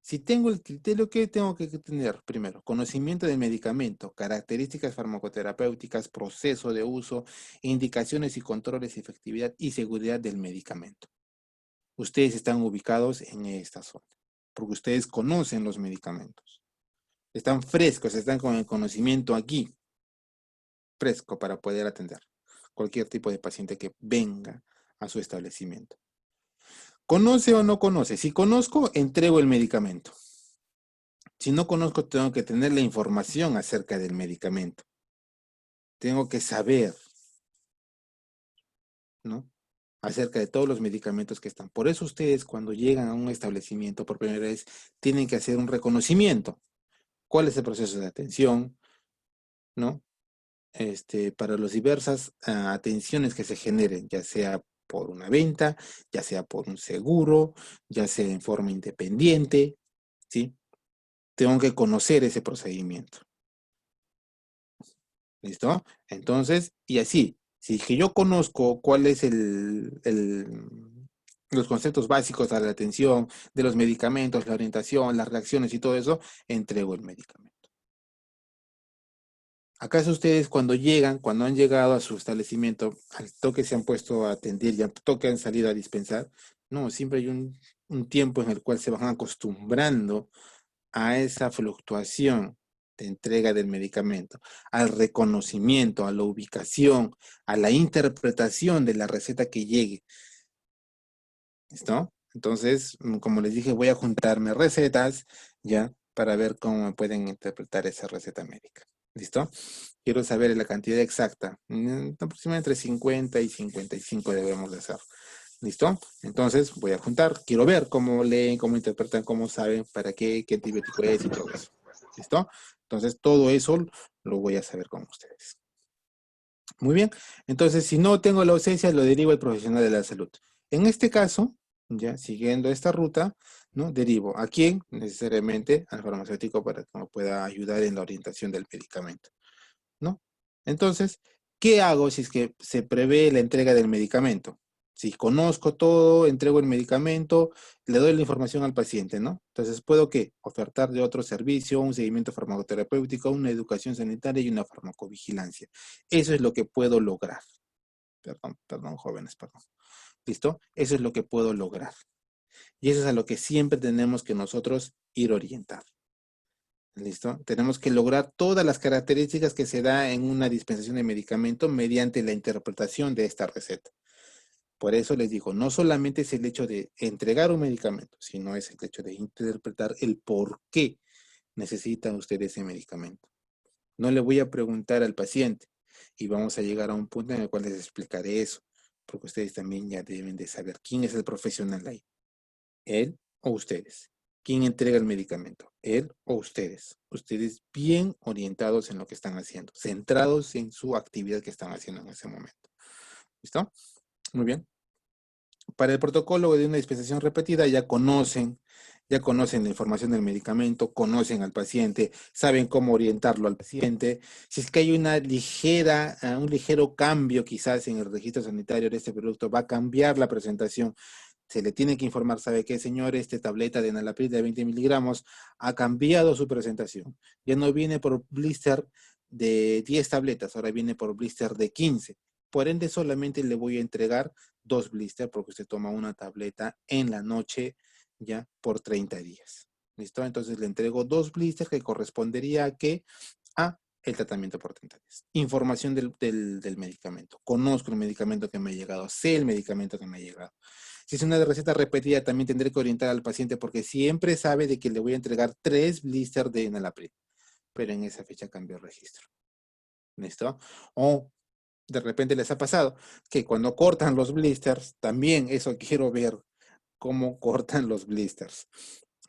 Si tengo el criterio, ¿qué tengo que tener? Primero, conocimiento del medicamento, características farmacoterapéuticas, proceso de uso, indicaciones y controles, efectividad y seguridad del medicamento. Ustedes están ubicados en esta zona, porque ustedes conocen los medicamentos. Están frescos, están con el conocimiento aquí, fresco para poder atender cualquier tipo de paciente que venga a su establecimiento. ¿Conoce o no conoce? Si conozco, entrego el medicamento. Si no conozco, tengo que tener la información acerca del medicamento. Tengo que saber, ¿no? Acerca de todos los medicamentos que están. Por eso ustedes cuando llegan a un establecimiento por primera vez, tienen que hacer un reconocimiento. ¿Cuál es el proceso de atención? ¿No? Para las diversas atenciones que se generen, ya sea por una venta, ya sea por un seguro, ya sea en forma independiente, ¿sí? Tengo que conocer ese procedimiento. ¿Listo? Entonces, y así, si es que yo conozco cuál es los conceptos básicos de la atención, de los medicamentos, la orientación, las reacciones y todo eso, entrego el medicamento. ¿Acaso ustedes cuando llegan, cuando han llegado a su establecimiento, al toque se han puesto a atender y al toque han salido a dispensar? No, siempre hay un tiempo en el cual se van acostumbrando a esa fluctuación de entrega del medicamento, al reconocimiento, a la ubicación, a la interpretación de la receta que llegue. ¿Listo? Entonces, como les dije, voy a juntarme recetas ya para ver cómo me pueden interpretar esa receta médica. ¿Listo? Quiero saber la cantidad exacta. Aproximadamente entre 50 y 55 debemos de hacer. ¿Listo? Entonces voy a juntar. Quiero ver cómo leen, cómo interpretan, cómo saben, para qué antibiótico es y todo eso. ¿Listo? Entonces todo eso lo voy a saber con ustedes. Muy bien. Entonces, si no tengo la ausencia, lo derivo al profesional de la salud. En este caso, ya siguiendo esta ruta, ¿no? Derivo a quién, necesariamente al farmacéutico para que me pueda ayudar en la orientación del medicamento, ¿no? Entonces, ¿qué hago si es que se prevé la entrega del medicamento? Si conozco todo, entrego el medicamento, le doy la información al paciente, ¿no? Entonces, ¿puedo qué? Ofertar de otro servicio, un seguimiento farmacoterapéutico, una educación sanitaria y una farmacovigilancia. Eso es lo que puedo lograr. Perdón, jóvenes, perdón. ¿Listo? Eso es lo que puedo lograr. Y eso es a lo que siempre tenemos que nosotros ir orientados. ¿Listo? Tenemos que lograr todas las características que se da en una dispensación de medicamento mediante la interpretación de esta receta. Por eso les digo, no solamente es el hecho de entregar un medicamento, sino es el hecho de interpretar el por qué necesitan ustedes ese medicamento. No le voy a preguntar al paciente y vamos a llegar a un punto en el cual les explicaré eso, porque ustedes también ya deben de saber quién es el profesional ahí, él o ustedes. ¿Quién entrega el medicamento? ¿Él o ustedes? Ustedes bien orientados en lo que están haciendo, centrados en su actividad que están haciendo en ese momento. ¿Listo? Muy bien. Para el protocolo de una dispensación repetida ya conocen la información del medicamento, conocen al paciente, saben cómo orientarlo al paciente. Si es que hay una un ligero cambio quizás en el registro sanitario de este producto, va a cambiar la presentación. Se le tiene que informar, ¿sabe qué, señor? Esta tableta de enalapril de 20 miligramos ha cambiado su presentación. Ya no viene por blister de 10 tabletas, ahora viene por blister de 15. Por ende, solamente le voy a entregar 2 blisters porque usted toma una tableta en la noche ya por 30 días. ¿Listo? Entonces le entrego 2 blisters que correspondería a qué? A el tratamiento por 30 días. Información del medicamento. Conozco el medicamento que me ha llegado. Sé el medicamento que me ha llegado. Si es una receta repetida, también tendré que orientar al paciente porque siempre sabe de que le voy a entregar 3 blisters de enalapril. Pero en esa fecha cambió el registro. ¿Listo? O de repente les ha pasado que cuando cortan los blisters, también eso quiero ver cómo cortan los blisters,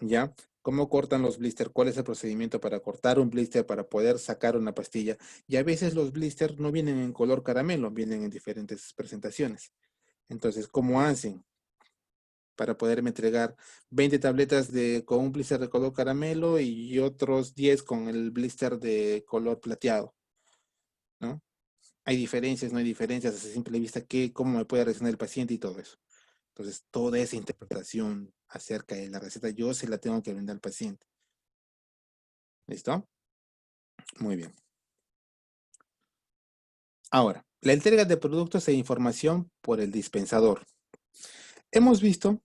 ¿ya? ¿Cómo cortan los blisters? ¿Cuál es el procedimiento para cortar un blister, para poder sacar una pastilla? Y a veces los blisters no vienen en color caramelo, vienen en diferentes presentaciones. Entonces, ¿cómo hacen para poderme entregar 20 tabletas con un blister de color caramelo y otros 10 con el blister de color plateado, ¿no? Hay diferencias, no hay diferencias, a simple vista, cómo me puede reaccionar el paciente y todo eso. Entonces, toda esa interpretación acerca de la receta, yo se la tengo que brindar al paciente. ¿Listo? Muy bien. Ahora, la entrega de productos e información por el dispensador. Hemos visto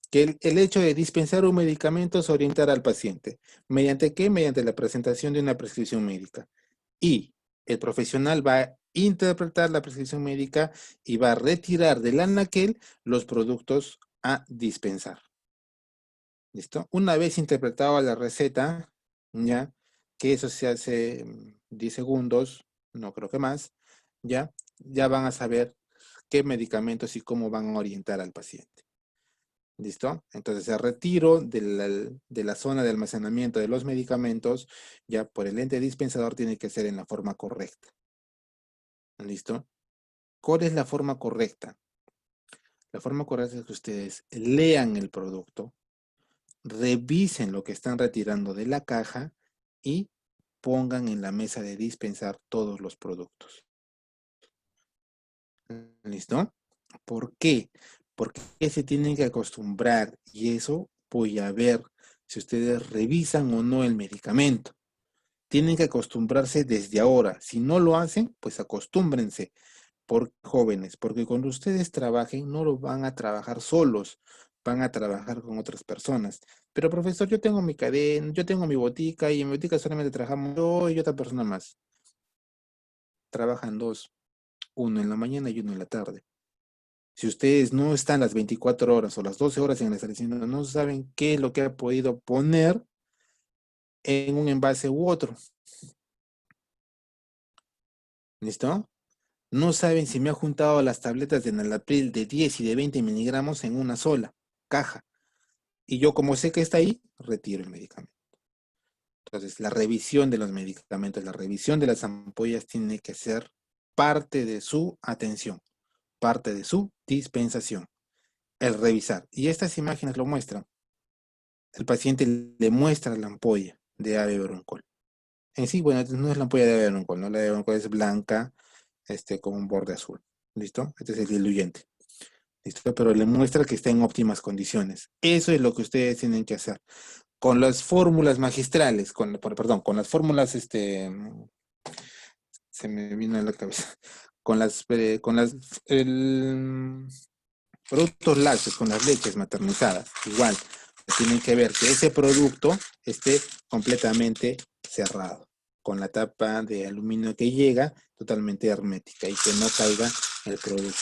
que el hecho de dispensar un medicamento es orientar al paciente. ¿Mediante qué? Mediante la presentación de una prescripción médica. Y el profesional va a interpretar la prescripción médica y va a retirar del anaquel los productos a dispensar. ¿Listo? Una vez interpretada la receta, ya, que eso se hace 10 segundos, no creo que más, ya van a saber qué medicamentos y cómo van a orientar al paciente. ¿Listo? Entonces el retiro de la zona de almacenamiento de los medicamentos, ya por el ente dispensador, tiene que ser en la forma correcta. ¿Listo? ¿Cuál es la forma correcta? La forma correcta es que ustedes lean el producto, revisen lo que están retirando de la caja y pongan en la mesa de dispensar todos los productos. ¿Listo? ¿Por qué? Porque se tienen que acostumbrar y eso voy a ver si ustedes revisan o no el medicamento. Tienen que acostumbrarse desde ahora. Si no lo hacen, pues acostúmbrense por jóvenes, porque cuando ustedes trabajen no lo van a trabajar solos, van a trabajar con otras personas. Pero profesor, yo tengo mi cadena, yo tengo mi botica y en mi botica solamente trabajamos yo y otra persona más. Trabajan dos, uno en la mañana y uno en la tarde. Si ustedes no están las 24 horas o las 12 horas en el establecimiento, no saben qué es lo que ha podido poner en un envase u otro. ¿Listo? No saben si me ha juntado las tabletas de enalapril de 10 y de 20 miligramos en una sola caja. Y yo, como sé que está ahí, retiro el medicamento. Entonces, la revisión de los medicamentos, la revisión de las ampollas tiene que ser parte de su atención, parte de su dispensación. El revisar. Y estas imágenes lo muestran. El paciente le muestra la ampolla de ave broncol. En sí, bueno, no es la ampolla de ave broncol, ¿no? La ave broncol es blanca, con un borde azul. ¿Listo? Este es el diluyente. ¿Listo? Pero le muestra que está en óptimas condiciones. Eso es lo que ustedes tienen que hacer. Con las fórmulas magistrales, con las fórmulas, se me vino a la cabeza, con las, Productos lácteos con las leches maternizadas, igual. Tienen que ver que ese producto esté completamente cerrado, con la tapa de aluminio que llega totalmente hermética y que no caiga el producto.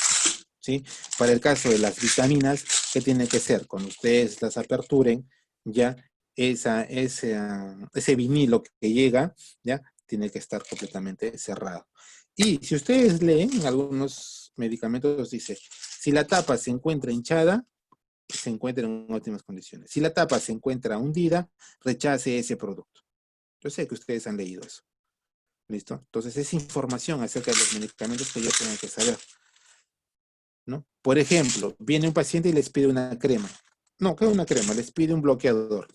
¿Sí? Para el caso de las vitaminas, ¿qué tiene que ser? Cuando ustedes las aperturen, ya ese vinilo que llega, ya tiene que estar completamente cerrado. Y si ustedes leen, algunos medicamentos dice, si la tapa se encuentra hinchada, se encuentra en óptimas condiciones. Si la tapa se encuentra hundida, rechace ese producto. Yo sé que ustedes han leído eso. ¿Listo? Entonces es información acerca de los medicamentos que yo tengo que saber. ¿No? Por ejemplo, viene un paciente y les pide una crema. No, ¿qué es una crema? Les pide un bloqueador.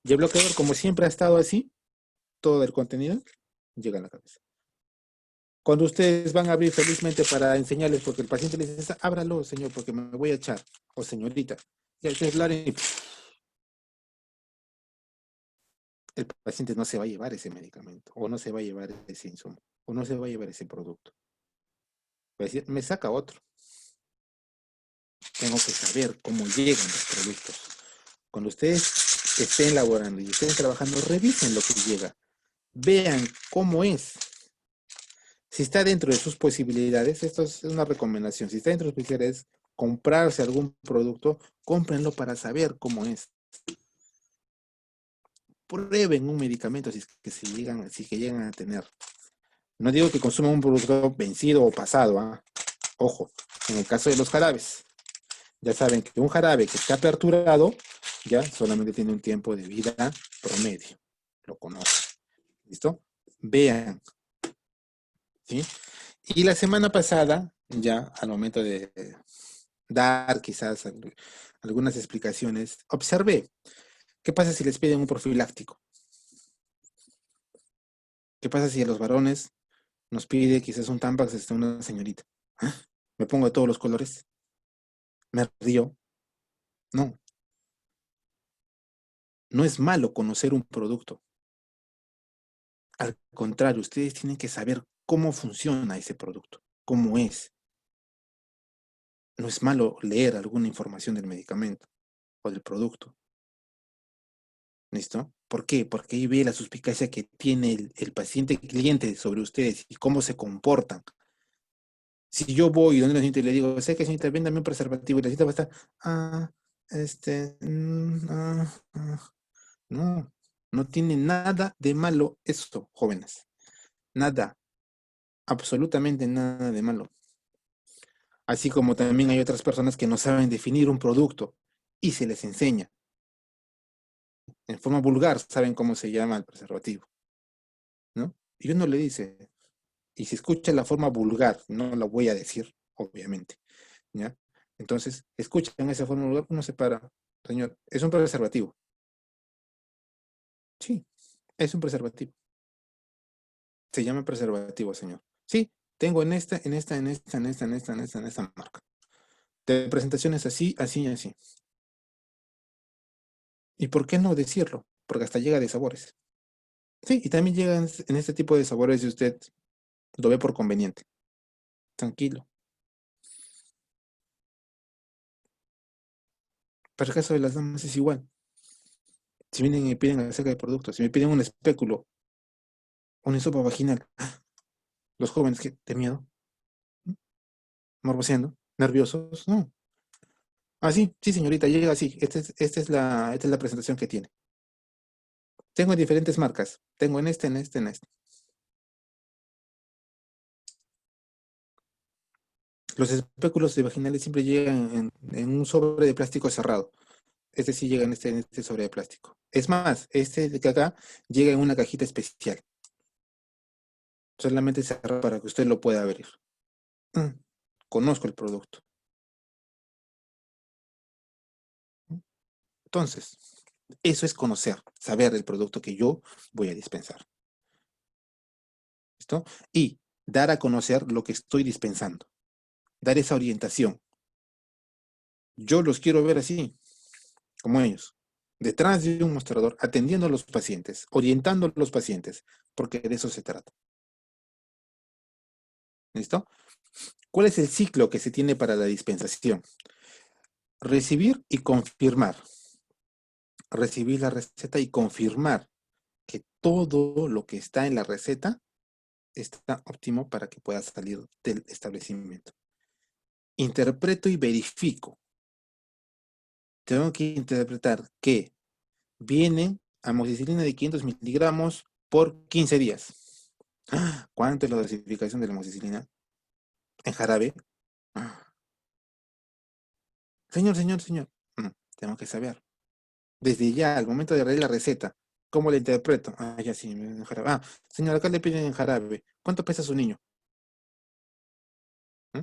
Y el bloqueador, como siempre ha estado así, todo el contenido llega a la cabeza. Cuando ustedes van a abrir felizmente para enseñarles, porque el paciente les dice, ábralo, señor, porque me voy a echar, o señorita. Y ustedes hablan y el paciente no se va a llevar ese medicamento, o no se va a llevar ese insumo, o no se va a llevar ese producto. Va a decir, me saca otro. Tengo que saber cómo llegan los productos. Cuando ustedes estén laborando y estén trabajando, revisen lo que llega. Vean cómo es. Si está dentro de sus posibilidades, esto es una recomendación. Si está dentro de sus posibilidades, comprarse algún producto, cómprenlo para saber cómo es. Prueben un medicamento si que llegan a tener. No digo que consuman un producto vencido o pasado. ¿Ah? Ojo, en el caso de los jarabes, ya saben que un jarabe que está aperturado ya solamente tiene un tiempo de vida promedio. Lo conocen. ¿Listo? Vean. ¿Sí? Y la semana pasada, ya al momento de dar quizás algunas explicaciones, observé, ¿qué pasa si les piden un profiláctico? ¿Qué pasa si a los varones nos pide quizás un Tampax de una señorita? ¿Ah? ¿Me pongo de todos los colores? ¿Me río? No, no es malo conocer un producto. Al contrario, ustedes tienen que saber cómo funciona ese producto, cómo es. No es malo leer alguna información del medicamento o del producto. ¿Listo? ¿Por qué? Porque ahí ve la suspicacia que tiene el paciente cliente sobre ustedes y cómo se comportan. Si yo voy donde la señorita y le digo, sé que señorita, véndame un preservativo, y la señorita va a estar, no, no tiene nada de malo esto, jóvenes. Nada, absolutamente nada de malo. Así como también hay otras personas que no saben definir un producto y se les enseña. En forma vulgar saben cómo se llama el preservativo, ¿no? Y uno le dice, y si escucha la forma vulgar, no la voy a decir, obviamente, ¿ya? Entonces, escuchan esa forma vulgar, uno se para, señor, es un preservativo. Sí, es un preservativo. Se llama preservativo, señor. Sí, tengo en esta marca. De presentaciones así, así y así. ¿Y por qué no decirlo? Porque hasta llega de sabores. Sí, y también llega en este tipo de sabores y usted lo ve por conveniente. Tranquilo. Para el caso de las damas es igual. Si vienen y me piden acerca de productos, si me piden un espéculo, una hisopo vaginal, los jóvenes, ¿qué? ¿De miedo? ¿Morboseando? ¿Nerviosos? No. Ah, sí, sí, señorita, llega así. Esta es la presentación que tiene. Tengo en diferentes marcas. Tengo en este. Los espéculos de vaginales siempre llegan en un sobre de plástico cerrado. Este sí llega en este sobre de plástico. Es más, este de acá llega en una cajita especial. Solamente cerrado para que usted lo pueda abrir. Mm, Conozco el producto. Entonces, eso es conocer, saber el producto que yo voy a dispensar. ¿Listo? Y dar a conocer lo que estoy dispensando. Dar esa orientación. Yo los quiero ver así, como ellos. Detrás de un mostrador, atendiendo a los pacientes, orientando a los pacientes, porque de eso se trata. ¿Listo? ¿Cuál es el ciclo que se tiene para la dispensación? Recibir y confirmar. Recibir la receta y confirmar que todo lo que está en la receta está óptimo para que pueda salir del establecimiento. Interpreto y verifico. Tengo que interpretar que viene amoxicilina de 500 miligramos por 15 días. ¿Cuánto es la dosificación de la amoxicilina? ¿En jarabe? Señor. Tengo que saber. Desde ya, al momento de leer la receta, ¿cómo la interpreto? Ya sí, en jarabe. Señor, acá le piden en jarabe. ¿Cuánto pesa su niño? ¿Mm?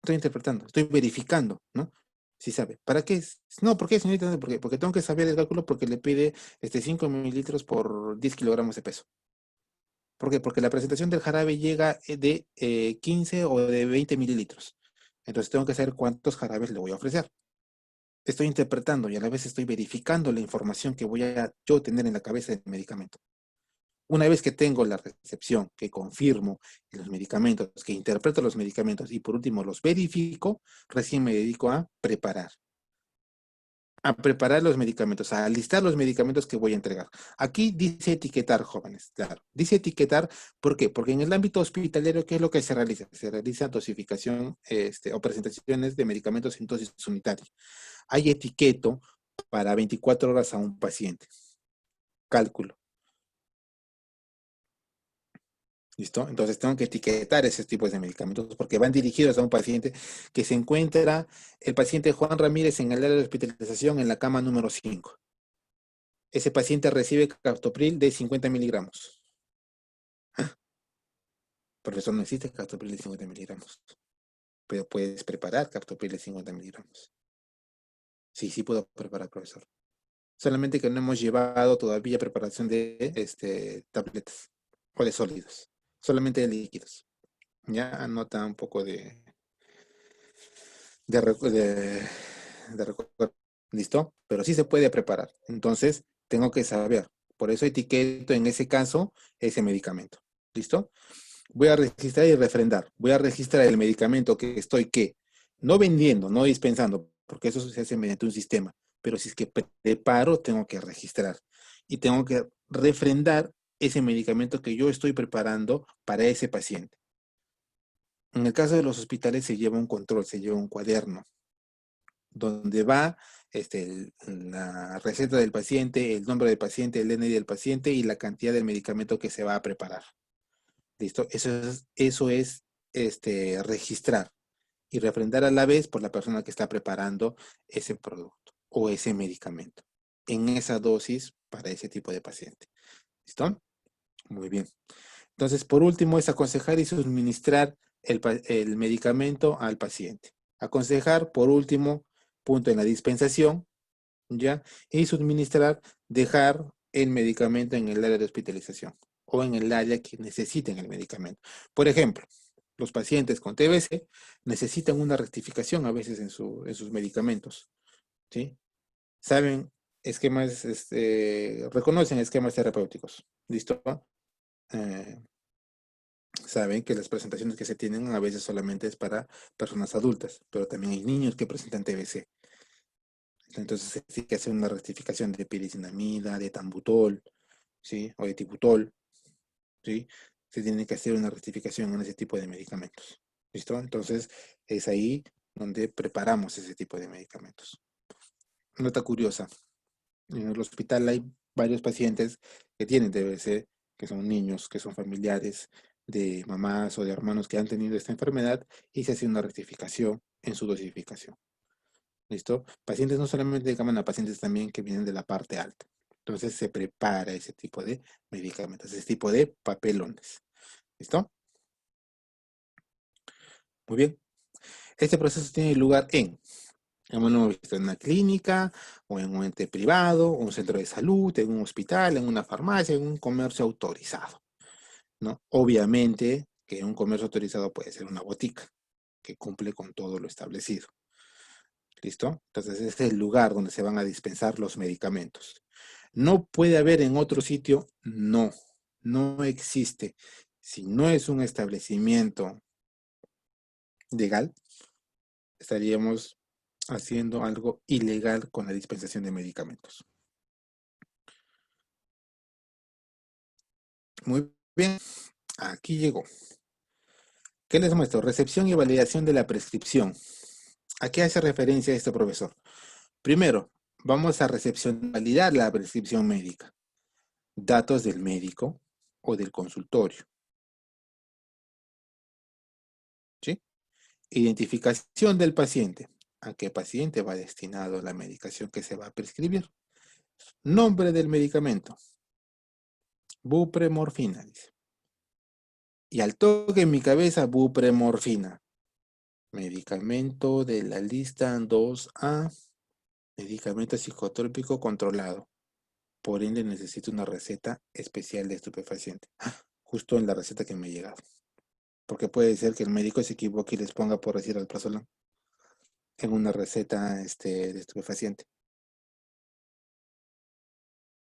Estoy interpretando, estoy verificando, ¿no? Si sabe. ¿Para qué? No, ¿por qué, señorita? ¿Por qué? Porque tengo que saber el cálculo porque le pide 5 mililitros por 10 kilogramos de peso. ¿Por qué? Porque la presentación del jarabe llega de 15 o de 20 mililitros. Entonces tengo que saber cuántos jarabes le voy a ofrecer. Estoy interpretando y a la vez estoy verificando la información que voy a yo tener en la cabeza del medicamento. Una vez que tengo la recepción, que confirmo los medicamentos, que interpreto los medicamentos y por último los verifico, recién me dedico a preparar los medicamentos, a listar los medicamentos que voy a entregar. Aquí dice etiquetar, jóvenes, claro. Dice etiquetar, ¿por qué? Porque en el ámbito hospitalario, ¿qué es lo que se realiza? Se realiza dosificación o presentaciones de medicamentos en dosis unitarias. Hay etiqueto para 24 horas a un paciente. Cálculo. ¿Listo? Entonces tengo que etiquetar esos tipos de medicamentos porque van dirigidos a un paciente que se encuentra, el paciente Juan Ramírez en el área de hospitalización en la cama número 5. Ese paciente recibe captopril de 50 miligramos. Profesor, no existe captopril de 50 miligramos, pero puedes preparar captopril de 50 miligramos. Sí, puedo preparar, profesor. Solamente que no hemos llevado todavía preparación de tabletas o de sólidos, solamente de líquidos. Ya anota un poco de, de recuerdo. ¿Listo? Pero sí se puede preparar. Entonces, tengo que saber. Por eso etiqueto en ese caso ese medicamento. ¿Listo? Voy a registrar y refrendar. Voy a registrar el medicamento que estoy, ¿qué? No vendiendo, no dispensando, porque eso se hace mediante un sistema. Pero si es que preparo, tengo que registrar. Y tengo que refrendar ese medicamento que yo estoy preparando para ese paciente. En el caso de los hospitales se lleva un control, se lleva un cuaderno, donde va la receta del paciente, el nombre del paciente, el DNI del paciente y la cantidad del medicamento que se va a preparar. ¿Listo? Eso es registrar y refrendar a la vez por la persona que está preparando ese producto o ese medicamento en esa dosis para ese tipo de paciente. ¿Listo? Muy bien. Entonces, por último, es aconsejar y suministrar el medicamento al paciente. Aconsejar, por último, punto en la dispensación, ¿ya? Y suministrar, dejar el medicamento en el área de hospitalización o en el área que necesiten el medicamento. Por ejemplo, los pacientes con TBC necesitan una rectificación a veces en sus medicamentos, ¿sí? Saben esquemas, reconocen esquemas terapéuticos, ¿listo? Eh, Saben que las presentaciones que se tienen a veces solamente es para personas adultas, pero también hay niños que presentan TBC. Entonces se tiene que hacer una rectificación de piricinamida, de tambutol, ¿sí? O de tibutol, ¿sí? Se tiene que hacer una rectificación en ese tipo de medicamentos. ¿Listo? Entonces es ahí donde preparamos ese tipo de medicamentos. Nota curiosa, en el hospital hay varios pacientes que tienen TBC, que son niños, que son familiares de mamás o de hermanos que han tenido esta enfermedad y se hace una rectificación en su dosificación. ¿Listo? Pacientes no solamente de cámara, pacientes también que vienen de la parte alta. Entonces se prepara ese tipo de medicamentos, ese tipo de papelones. ¿Listo? Muy bien. Este proceso tiene lugar en una clínica o en un ente privado, un centro de salud, en un hospital, en una farmacia, en un comercio autorizado, ¿no? Obviamente que un comercio autorizado puede ser una botica que cumple con todo lo establecido. ¿Listo? Entonces este es el lugar donde se van a dispensar los medicamentos. ¿No puede haber en otro sitio? No, no existe. Si no es un establecimiento legal, estaríamos haciendo algo ilegal con la dispensación de medicamentos. Muy bien, aquí llegó. ¿Qué les muestro? Recepción y validación de la prescripción. ¿A qué hace referencia este profesor? Primero, vamos a validar la prescripción médica. Datos del médico o del consultorio. ¿Sí? Identificación del paciente. ¿A qué paciente va destinado la medicación que se va a prescribir? Nombre del medicamento. Bupremorfina, dice. Y al toque en mi cabeza, bupremorfina. Medicamento de la lista 2A. Medicamento psicotrópico controlado. Por ende, necesito una receta especial de estupefaciente. Justo en la receta que me ha llegado. Porque puede ser que el médico se equivoque y les ponga, por decir, alprazolam en una receta de estupefaciente.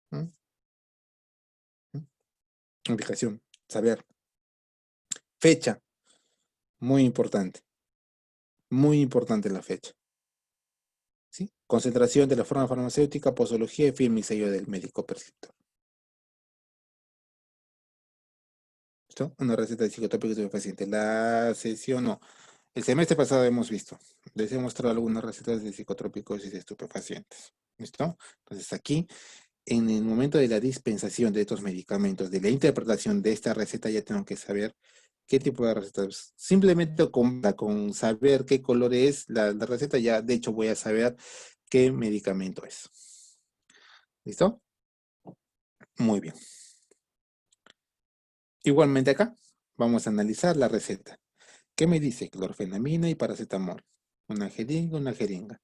¿Mm? ¿Mm? Ubicación, saber. Fecha, muy importante. Muy importante la fecha. ¿Sí? Concentración de la forma farmacéutica, posología y firma y sello del médico prescriptor. ¿Listo? Una receta de psicotrópico estupefaciente. La sesión no. El semestre pasado hemos visto. Les he mostrado algunas recetas de psicotrópicos y de estupefacientes. ¿Listo? Entonces aquí, en el momento de la dispensación de estos medicamentos, de la interpretación de esta receta, ya tengo que saber qué tipo de receta es. Simplemente con saber qué color es la receta, ya de hecho voy a saber qué medicamento es. ¿Listo? Muy bien. Igualmente acá, vamos a analizar la receta. ¿Qué me dice? Clorfenamina y paracetamol. Una jeringa.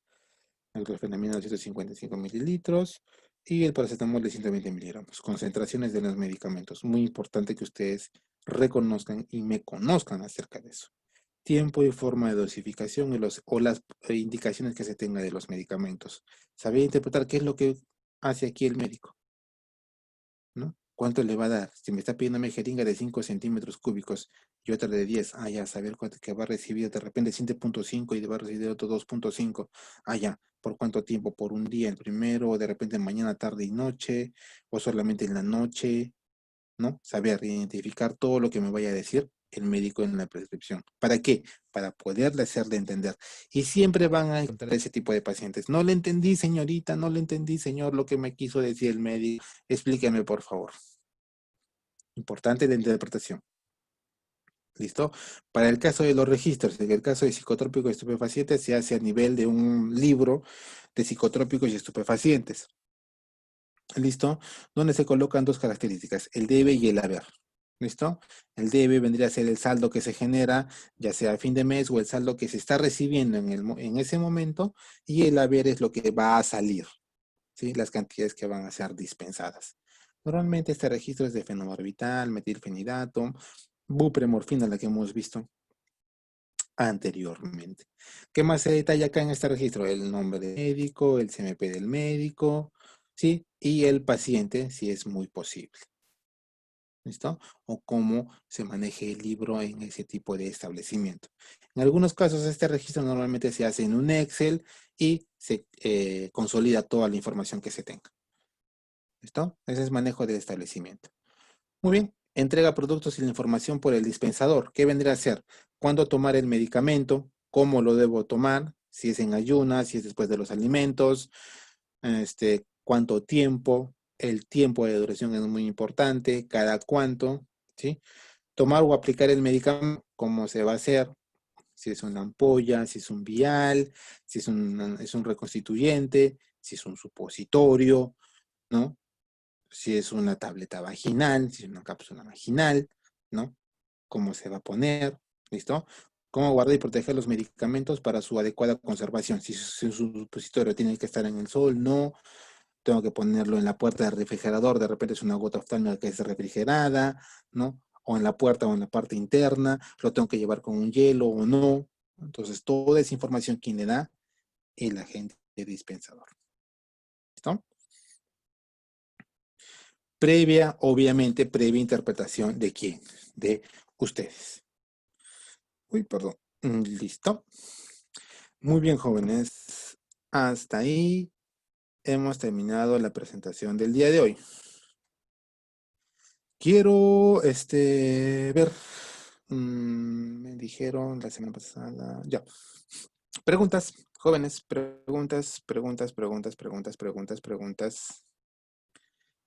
El clorfenamina de 155 mililitros y el paracetamol de 120 miligramos. Concentraciones de los medicamentos. Muy importante que ustedes reconozcan y me conozcan acerca de eso. Tiempo y forma de dosificación o las indicaciones que se tenga de los medicamentos. Saber interpretar qué es lo que hace aquí el médico, ¿no? ¿Cuánto le va a dar? Si me está pidiendo una jeringa de 5 centímetros cúbicos y otra de 10, ya, saber cuánto que va a recibir, de repente 7.5 y va a recibir otro 2.5, ya, ¿por cuánto tiempo? ¿Por un día el primero, o de repente mañana, tarde y noche, o solamente en la noche? ¿No? Saber identificar todo lo que me vaya a decir el médico en la prescripción. ¿Para qué? Para poderle hacerle entender. Y siempre van a encontrar ese tipo de pacientes. No le entendí, señorita, no le entendí, señor, lo que me quiso decir el médico. Explíqueme, por favor. Importante la interpretación. ¿Listo? Para el caso de los registros, en el caso de psicotrópicos y estupefacientes, se hace a nivel de un libro de psicotrópicos y estupefacientes. ¿Listo? Donde se colocan dos características, el debe y el haber. ¿Listo? El debe vendría a ser el saldo que se genera, ya sea a fin de mes o el saldo que se está recibiendo en ese momento, y el haber es lo que va a salir, ¿sí? Las cantidades que van a ser dispensadas. Normalmente este registro es de fenobarbital, metilfenidato, bupremorfina, la que hemos visto anteriormente. ¿Qué más se detalla acá en este registro? El nombre del médico, el CMP del médico, ¿sí? Y el paciente, si es muy posible. ¿Listo? O cómo se maneje el libro en ese tipo de establecimiento. En algunos casos este registro normalmente se hace en un Excel y se consolida toda la información que se tenga. ¿Listo? Ese es manejo del establecimiento. Muy bien. Entrega productos y la información por el dispensador. ¿Qué vendría a ser? ¿Cuándo tomar el medicamento? ¿Cómo lo debo tomar? Si es en ayunas, si es después de los alimentos, cuánto tiempo, el tiempo de duración es muy importante, cada cuánto, ¿sí? Tomar o aplicar el medicamento, cómo se va a hacer, si es una ampolla, si es un vial, si es un reconstituyente, si es un supositorio, ¿no? Si es una tableta vaginal, si es una cápsula vaginal, ¿no? Cómo se va a poner, ¿listo? Cómo guardar y proteger los medicamentos para su adecuada conservación. Si es un supositorio, tiene que estar en el sol, no. Tengo que ponerlo en la puerta del refrigerador, de repente es una gota oftálmica que es refrigerada, ¿no? O en la puerta o en la parte interna, lo tengo que llevar con un hielo o no. Entonces, toda esa información, ¿quién le da? El agente dispensador. ¿Listo? Obviamente, previa interpretación de quién, de ustedes. Uy, perdón. Listo. Muy bien, jóvenes. Hasta ahí hemos terminado la presentación del día de hoy. Quiero, ver, me dijeron la semana pasada, ya. Preguntas, jóvenes, preguntas.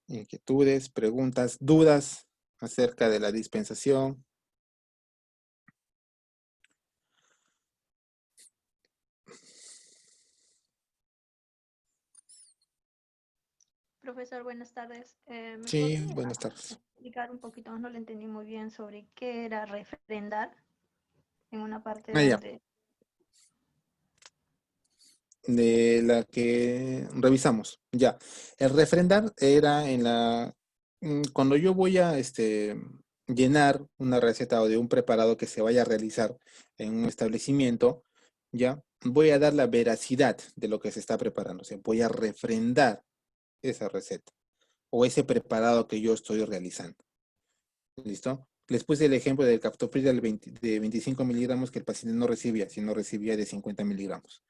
Inquietudes, preguntas, dudas acerca de la dispensación. Profesor, buenas tardes. ¿Me Sí, podría buenas tardes. explicar un poquito más? No lo entendí muy bien sobre qué era refrendar en una parte Ah, ya, donde... de la que revisamos. Ya, el refrendar era cuando yo voy a llenar una receta o de un preparado que se vaya a realizar en un establecimiento, ya, voy a dar la veracidad de lo que se está preparando. O sea, voy a refrendar esa receta o ese preparado que yo estoy realizando. ¿Listo? Les puse el ejemplo del captopril de 25 miligramos que el paciente no recibía, sino recibía de 50 miligramos.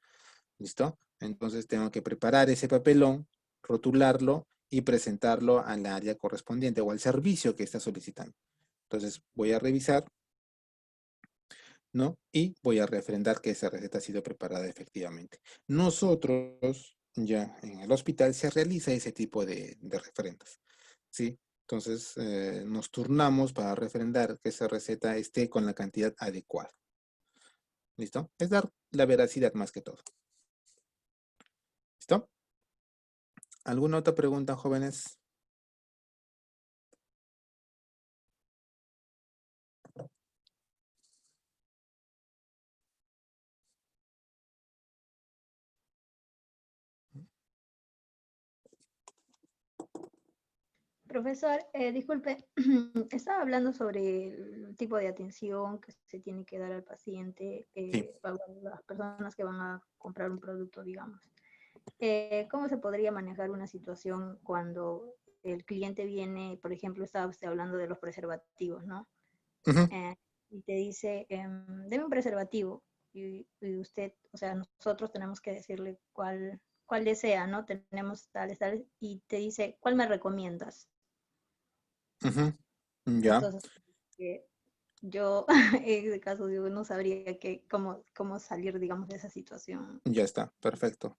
¿Listo? Entonces tengo que preparar ese papelón, rotularlo y presentarlo al área correspondiente o al servicio que está solicitando. Entonces voy a revisar, ¿no? Y voy a refrendar que esa receta ha sido preparada efectivamente. Nosotros, ya en el hospital, se realiza ese tipo de refrendas, ¿sí? Entonces nos turnamos para refrendar que esa receta esté con la cantidad adecuada. ¿Listo? Es dar la veracidad más que todo. ¿Listo? ¿Alguna otra pregunta, jóvenes? Profesor, disculpe, estaba hablando sobre el tipo de atención que se tiene que dar al paciente, Sí. a las personas que van a comprar un producto, digamos. ¿Cómo se podría manejar una situación cuando el cliente viene, por ejemplo, estaba usted hablando de los preservativos, ¿no? Ujú. Y te dice, deme un preservativo, y usted, o sea, nosotros tenemos que decirle cuál desea, ¿no? Tenemos tales, tales, y te dice, ¿cuál me recomiendas? Ujú. Ya, Entonces, eh, yo en ese caso digo, no sabría cómo salir, digamos, de esa situación. ya está, perfecto.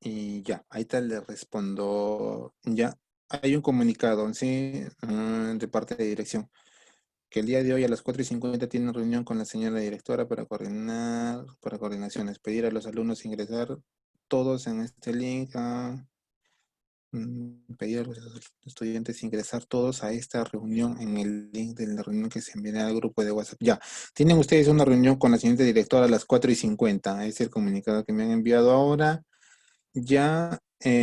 Y ya, ahí te le respondo. Ya, hay un comunicado, sí, de parte de dirección, que el día de hoy a las 4:50 tiene reunión con la señora directora para coordinaciones, pedir a los alumnos ingresar todos en este link. Pedir a los estudiantes ingresar todos a esta reunión en el link de la reunión que se enviará al grupo de WhatsApp. Ya, tienen ustedes una reunión con la señorita directora a las 4:50. Es el comunicado que me han enviado ahora. Ya,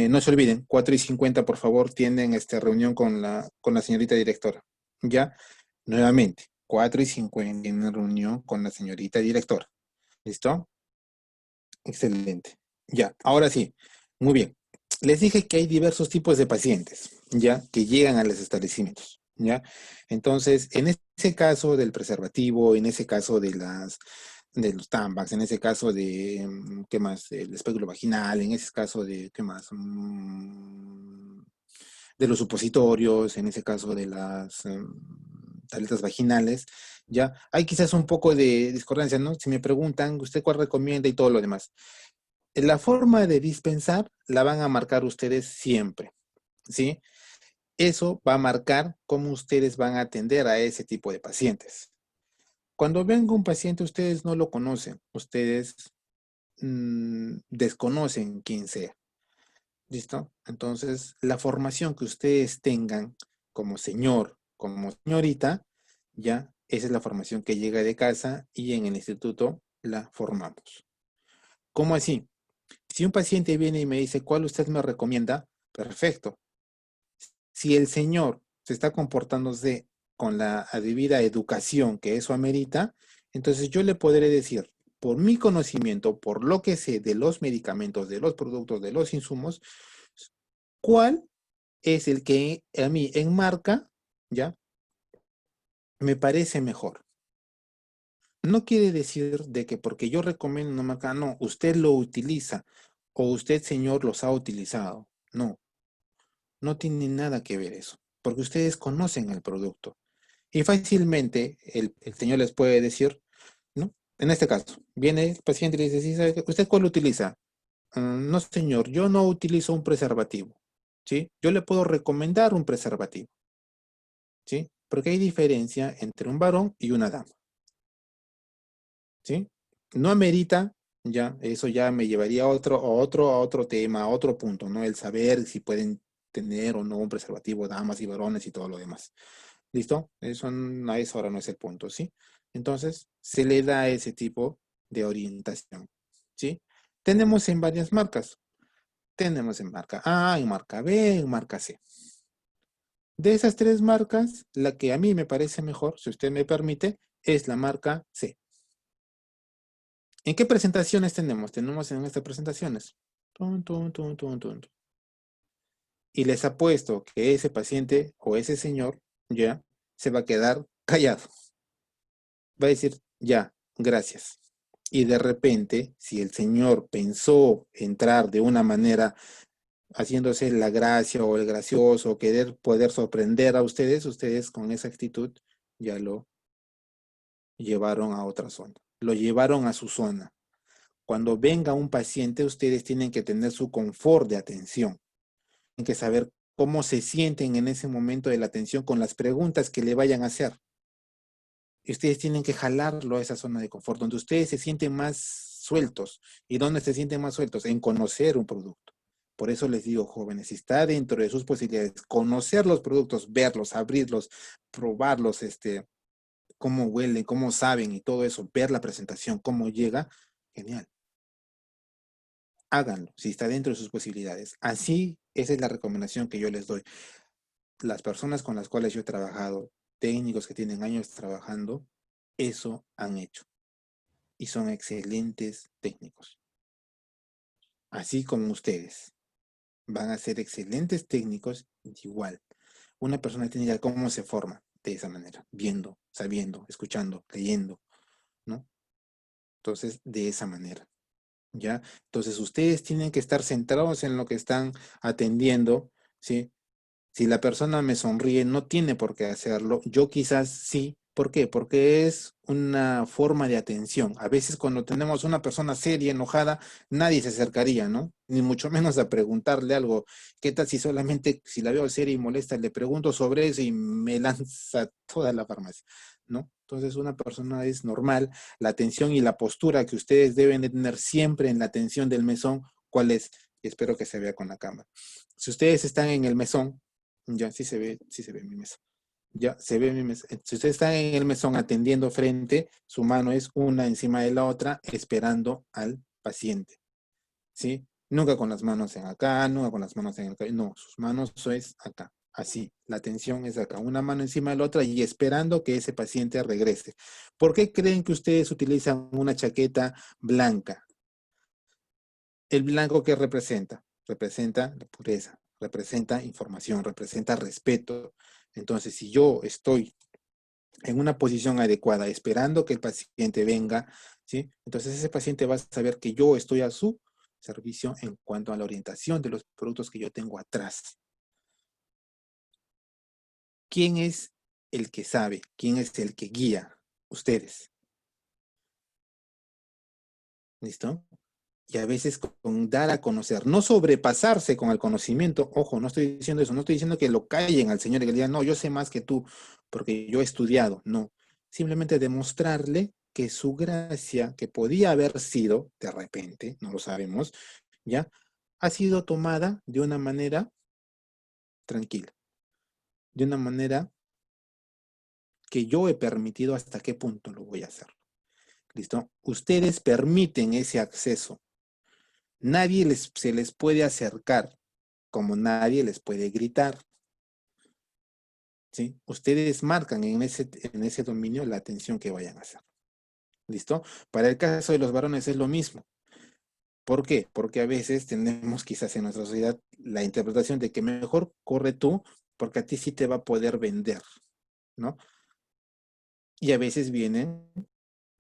no se olviden, 4:50, por favor, tienen esta reunión con la señorita directora. Ya, nuevamente, 4:50 tienen reunión con la señorita directora. ¿Listo? Excelente. Ya, ahora sí, muy bien. Les dije que hay diversos tipos de pacientes, ya, que llegan a los establecimientos, ya. Entonces, en ese caso del preservativo, en ese caso de los Tampax, en ese caso de, ¿qué más? El espéculo vaginal, en ese caso de, ¿qué más? De los supositorios, en ese caso de las tabletas vaginales, ya. Hay quizás un poco de discordancia, ¿no? Si me preguntan, ¿usted cuál recomienda y todo lo demás? La forma de dispensar la van a marcar ustedes siempre, ¿sí? Eso va a marcar cómo ustedes van a atender a ese tipo de pacientes. Cuando venga un paciente, ustedes no lo conocen, ustedes desconocen quién sea, ¿listo? Entonces, la formación que ustedes tengan como señor, como señorita, ya, esa es la formación que llega de casa y en el instituto la formamos. ¿Cómo así? Si un paciente viene y me dice, ¿cuál usted me recomienda? Perfecto. Si el señor se está comportándose con la debida educación que eso amerita, entonces yo le podré decir, por mi conocimiento, por lo que sé de los medicamentos, de los productos, de los insumos, cuál es el que a mí en marca, ¿ya? Me parece mejor. No quiere decir de que porque yo recomiendo una marca, no, usted lo utiliza o usted, señor, los ha utilizado. No, no tiene nada que ver eso, porque ustedes conocen el producto. Y fácilmente el señor les puede decir, ¿no? En este caso, viene el paciente y le dice, "Sí, ¿sabe qué? ¿Usted cuál utiliza? No, señor, yo no utilizo un preservativo, ¿sí? Yo le puedo recomendar un preservativo, ¿sí? Porque hay diferencia entre un varón y una dama, ¿sí? No amerita, ya, eso ya me llevaría a otro tema, a otro punto, ¿no? El saber si pueden tener o no un preservativo damas y varones y todo lo demás. ¿Listo? Eso ahora no es el punto, ¿sí? Entonces, se le da ese tipo de orientación, ¿sí? Tenemos en varias marcas. Tenemos en marca A, en marca B, en marca C. De esas tres marcas, la que a mí me parece mejor, si usted me permite, es la marca C. ¿En qué presentaciones tenemos? Tenemos en estas presentaciones. Tun, tun, tun, tun, tun. Y les apuesto que ese paciente o ese señor ya se va a quedar callado. Va a decir, ya, gracias. Y de repente, si el señor pensó entrar de una manera haciéndose la gracia o el gracioso, o querer poder sorprender a ustedes, ustedes con esa actitud ya lo llevaron a otra zona, lo llevaron a su zona. Cuando venga un paciente, ustedes tienen que tener su confort de atención, tienen que saber cómo se sienten en ese momento de la atención con las preguntas que le vayan a hacer. Y ustedes tienen que jalarlo a esa zona de confort, donde ustedes se sienten más sueltos. ¿Y dónde se sienten más sueltos? En conocer un producto. Por eso les digo, jóvenes, si está dentro de sus posibilidades, conocer los productos, verlos, abrirlos, probarlos, cómo huelen, cómo saben y todo eso, ver la presentación, cómo llega, genial. Háganlo, si está dentro de sus posibilidades. Así, esa es la recomendación que yo les doy. Las personas con las cuales yo he trabajado, técnicos que tienen años trabajando, eso han hecho. Y son excelentes técnicos. Así como ustedes. Van a ser excelentes técnicos igual. Una persona técnica, ¿cómo se forma? De esa manera, viendo, sabiendo, escuchando, leyendo, ¿no? Entonces, de esa manera, ¿ya? Entonces, ustedes tienen que estar centrados en lo que están atendiendo, ¿sí? Si la persona me sonríe, no tiene por qué hacerlo. Yo quizás sí. ¿Por qué? Porque es una forma de atención. A veces cuando tenemos una persona seria, enojada, nadie se acercaría, ¿no? Ni mucho menos a preguntarle algo. ¿Qué tal si solamente, si la veo seria y molesta, le pregunto sobre eso y me lanza toda la farmacia, ¿no? Entonces una persona es normal. La atención y la postura que ustedes deben de tener siempre en la atención del mesón, ¿cuál es? Y espero que se vea con la cámara. Si ustedes están en el mesón, ya, sí se ve mi mesa. Ya, se ve mi mesa. Si usted está en el mesón atendiendo frente, su mano es una encima de la otra, esperando al paciente. ¿Sí? Nunca con las manos en acá, nunca con las manos en el cabello. No, sus manos es acá. Así, la atención es acá, una mano encima de la otra y esperando que ese paciente regrese. ¿Por qué creen que ustedes utilizan una chaqueta blanca? ¿El blanco qué representa? Representa la pureza, representa información, representa respeto. Entonces, si yo estoy en una posición adecuada, esperando que el paciente venga, ¿sí? Entonces ese paciente va a saber que yo estoy a su servicio en cuanto a la orientación de los productos que yo tengo atrás. ¿Quién es el que sabe? ¿Quién es el que guía? Ustedes. ¿Listo? Y a veces con dar a conocer, no sobrepasarse con el conocimiento, ojo, no estoy diciendo eso, no estoy diciendo que lo callen al Señor y que le digan, no, yo sé más que tú, porque yo he estudiado, no, simplemente demostrarle que su gracia, que podía haber sido, de repente, no lo sabemos, ya, ha sido tomada de una manera tranquila, de una manera que yo he permitido hasta qué punto lo voy a hacer. ¿Listo? Ustedes permiten ese acceso. Nadie se les puede acercar, como nadie les puede gritar. ¿Sí? Ustedes marcan en ese dominio la atención que vayan a hacer. ¿Listo? Para el caso de los varones es lo mismo. ¿Por qué? Porque a veces tenemos quizás en nuestra sociedad la interpretación de que mejor corre tú porque a ti sí te va a poder vender, ¿no? Y a veces vienen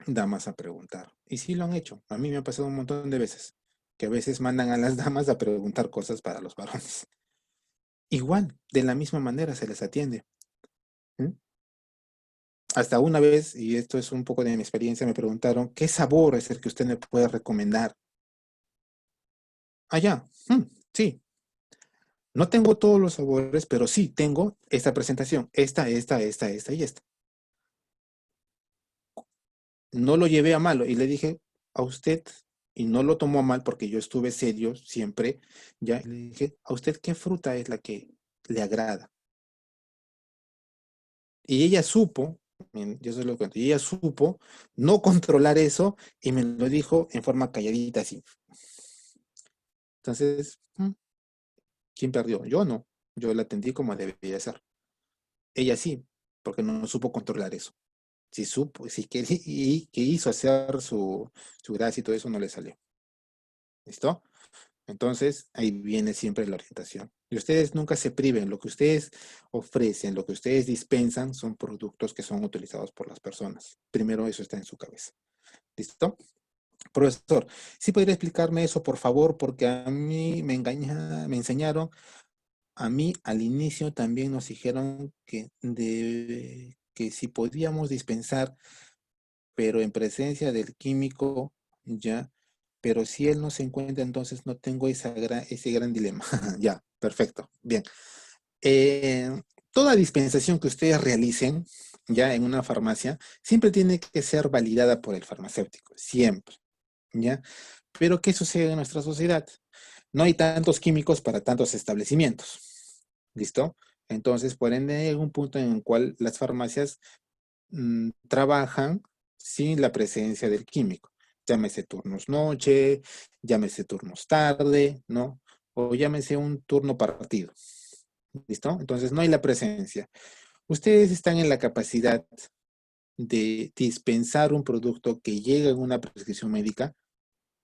damas a preguntar. Y sí lo han hecho. A mí me ha pasado un montón de veces, que a veces mandan a las damas a preguntar cosas para los varones. Igual, de la misma manera se les atiende. ¿Mm? Hasta una vez, y esto es un poco de mi experiencia, me preguntaron, ¿qué sabor es el que usted me puede recomendar? Ah, ya. Sí. No tengo todos los sabores, pero sí tengo esta presentación. Esta y esta. No lo llevé a malo y le dije a usted, y no lo tomó a mal porque yo estuve serio siempre, ya le dije, ¿a usted qué fruta es la que le agrada? Y ella supo, yo se lo cuento, y ella supo no controlar eso y me lo dijo en forma calladita así. Entonces, ¿quién perdió? Yo no, yo la atendí como debía ser. Ella sí, porque no supo controlar eso. Si supo, si que, y que hizo hacer su gracia y todo eso no le salió. ¿Listo? Entonces, ahí viene siempre la orientación. Y ustedes nunca se priven. Lo que ustedes ofrecen, lo que ustedes dispensan, son productos que son utilizados por las personas. Primero eso está en su cabeza. ¿Listo? Profesor, ¿sí podría explicarme eso, por favor? Porque a mí me enseñaron, a mí al inicio también nos dijeron que si podíamos dispensar, pero en presencia del químico, ya, pero si él no se encuentra, entonces no tengo ese gran dilema. Ya, perfecto, bien. Eh, Toda dispensación que ustedes realicen ya en una farmacia siempre tiene que ser validada por el farmacéutico, siempre, ¿ya? Pero ¿qué sucede en nuestra sociedad? No hay tantos químicos para tantos establecimientos, ¿listo? Entonces, por ende, hay un punto en el cual las farmacias trabajan sin la presencia del químico. Llámese turnos noche, llámese turnos tarde, ¿no? O llámese un turno partido. ¿Listo? Entonces no hay la presencia. Ustedes están en la capacidad de dispensar un producto que llega en una prescripción médica.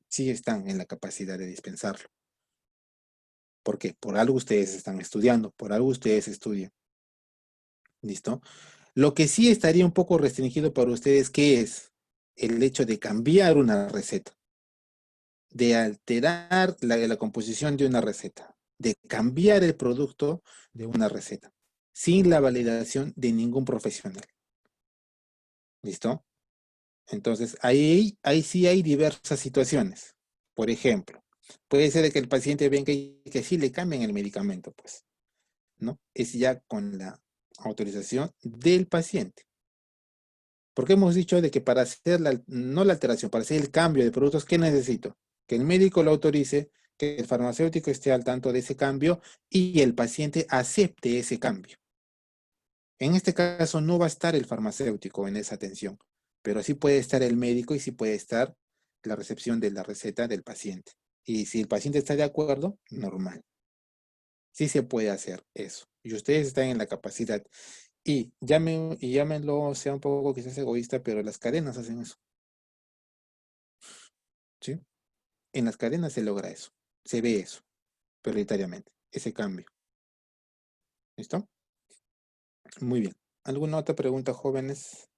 Sí están en la capacidad de dispensarlo. ¿Por qué? Por algo ustedes están estudiando, por algo ustedes estudian. ¿Listo? Lo que sí estaría un poco restringido para ustedes, ¿qué es? El hecho de cambiar una receta, de alterar la composición de una receta, de cambiar el producto de una receta, sin la validación de ningún profesional. ¿Listo? Entonces, ahí sí hay diversas situaciones. Por ejemplo, puede ser que el paciente venga y que sí le cambien el medicamento, pues, ¿no? Es ya con la autorización del paciente. Porque hemos dicho de que para hacer no la alteración, para hacer el cambio de productos, ¿qué necesito? Que el médico lo autorice, que el farmacéutico esté al tanto de ese cambio y el paciente acepte ese cambio. En este caso no va a estar el farmacéutico en esa atención, pero sí puede estar el médico y sí puede estar la recepción de la receta del paciente. Y si el paciente está de acuerdo, normal. Sí se puede hacer eso. Y ustedes están en la capacidad. Y llámenlo, sea un poco quizás egoísta, pero las cadenas hacen eso. ¿Sí? En las cadenas se logra eso. Se ve eso, prioritariamente, ese cambio. ¿Listo? Muy bien. ¿Alguna otra pregunta, jóvenes?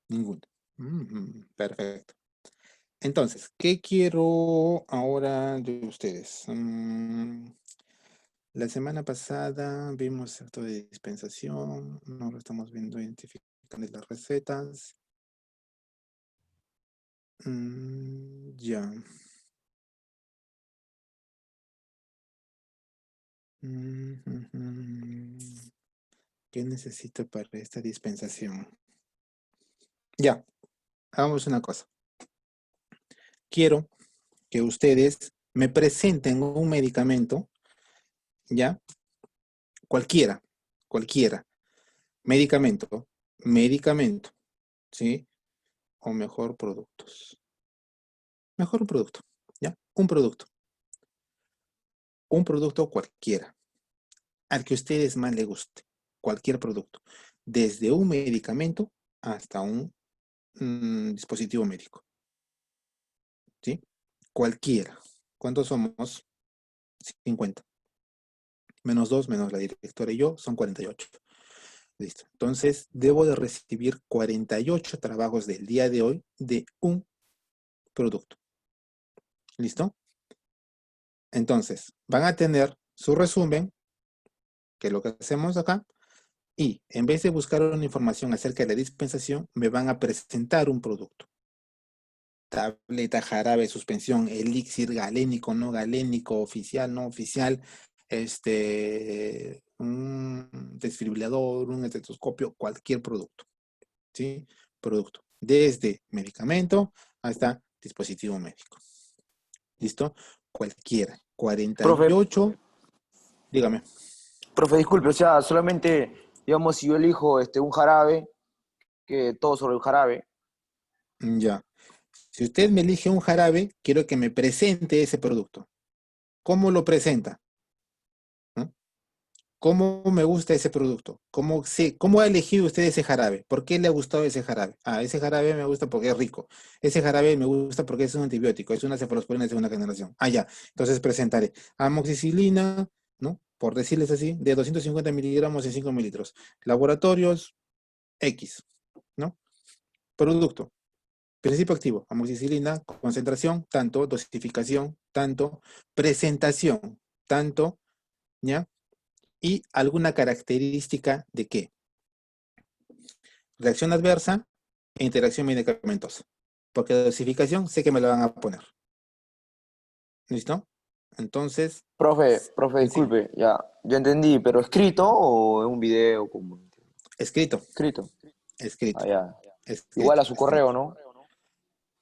Ninguna. Perfecto. Entonces, ¿qué quiero ahora de ustedes? La semana pasada vimos esto de dispensación, ahora estamos viendo identificando las recetas. Ya. ¿Qué necesito para esta dispensación? Ya, hagamos una cosa. Quiero que ustedes me presenten un medicamento, ya, cualquiera, cualquiera, medicamento, ¿sí? O mejor productos. Mejor un producto, ¿ya? Un producto cualquiera, al que a ustedes más les guste, cualquier producto, desde un medicamento hasta un dispositivo médico. ¿Sí? Cualquiera. ¿Cuántos somos? 50. Menos 2, menos la directora y yo, son 48. Listo. Entonces, debo de recibir 48 trabajos del día de hoy de un producto. ¿Listo? Entonces, van a tener su resumen, que es lo que hacemos acá, y en vez de buscar una información acerca de la dispensación, me van a presentar un producto. Tableta, jarabe, suspensión, elixir, galénico, no galénico, oficial, no oficial, un desfibrilador, un estetoscopio, cualquier producto. ¿Sí? Producto. Desde medicamento hasta dispositivo médico. ¿Listo? Cualquiera. Profe, 48. Dígame. profe, disculpe, o sea, solamente, digamos, si yo elijo un jarabe, que todo sobre el jarabe. Ya. Si usted me elige un jarabe, quiero que me presente ese producto. ¿Cómo lo presenta? ¿No? ¿Cómo me gusta ese producto? ¿Cómo ha elegido usted ese jarabe? ¿Por qué le ha gustado ese jarabe? Ah, ese jarabe me gusta porque es rico. Ese jarabe me gusta porque es un antibiótico, es una cefalosporina de segunda generación. Ah, ya. Entonces presentaré amoxicilina, ¿no? Por decirles así, de 250 miligramos en 5 mililitros. Laboratorios X, ¿no? Producto. Principio activo, amoxicilina, concentración, tanto, dosificación, tanto, presentación, tanto, ¿ya? Y alguna característica de qué. Reacción adversa e interacción medicamentosa. Porque dosificación sé que me la van a poner. ¿Listo? Entonces, Profe, sí, disculpe, ya entendí, pero ¿escrito o en un video? Como... escrito, Escrito. escrito, Ah, ya. Igual escrito, a su correo, escrito. ¿no?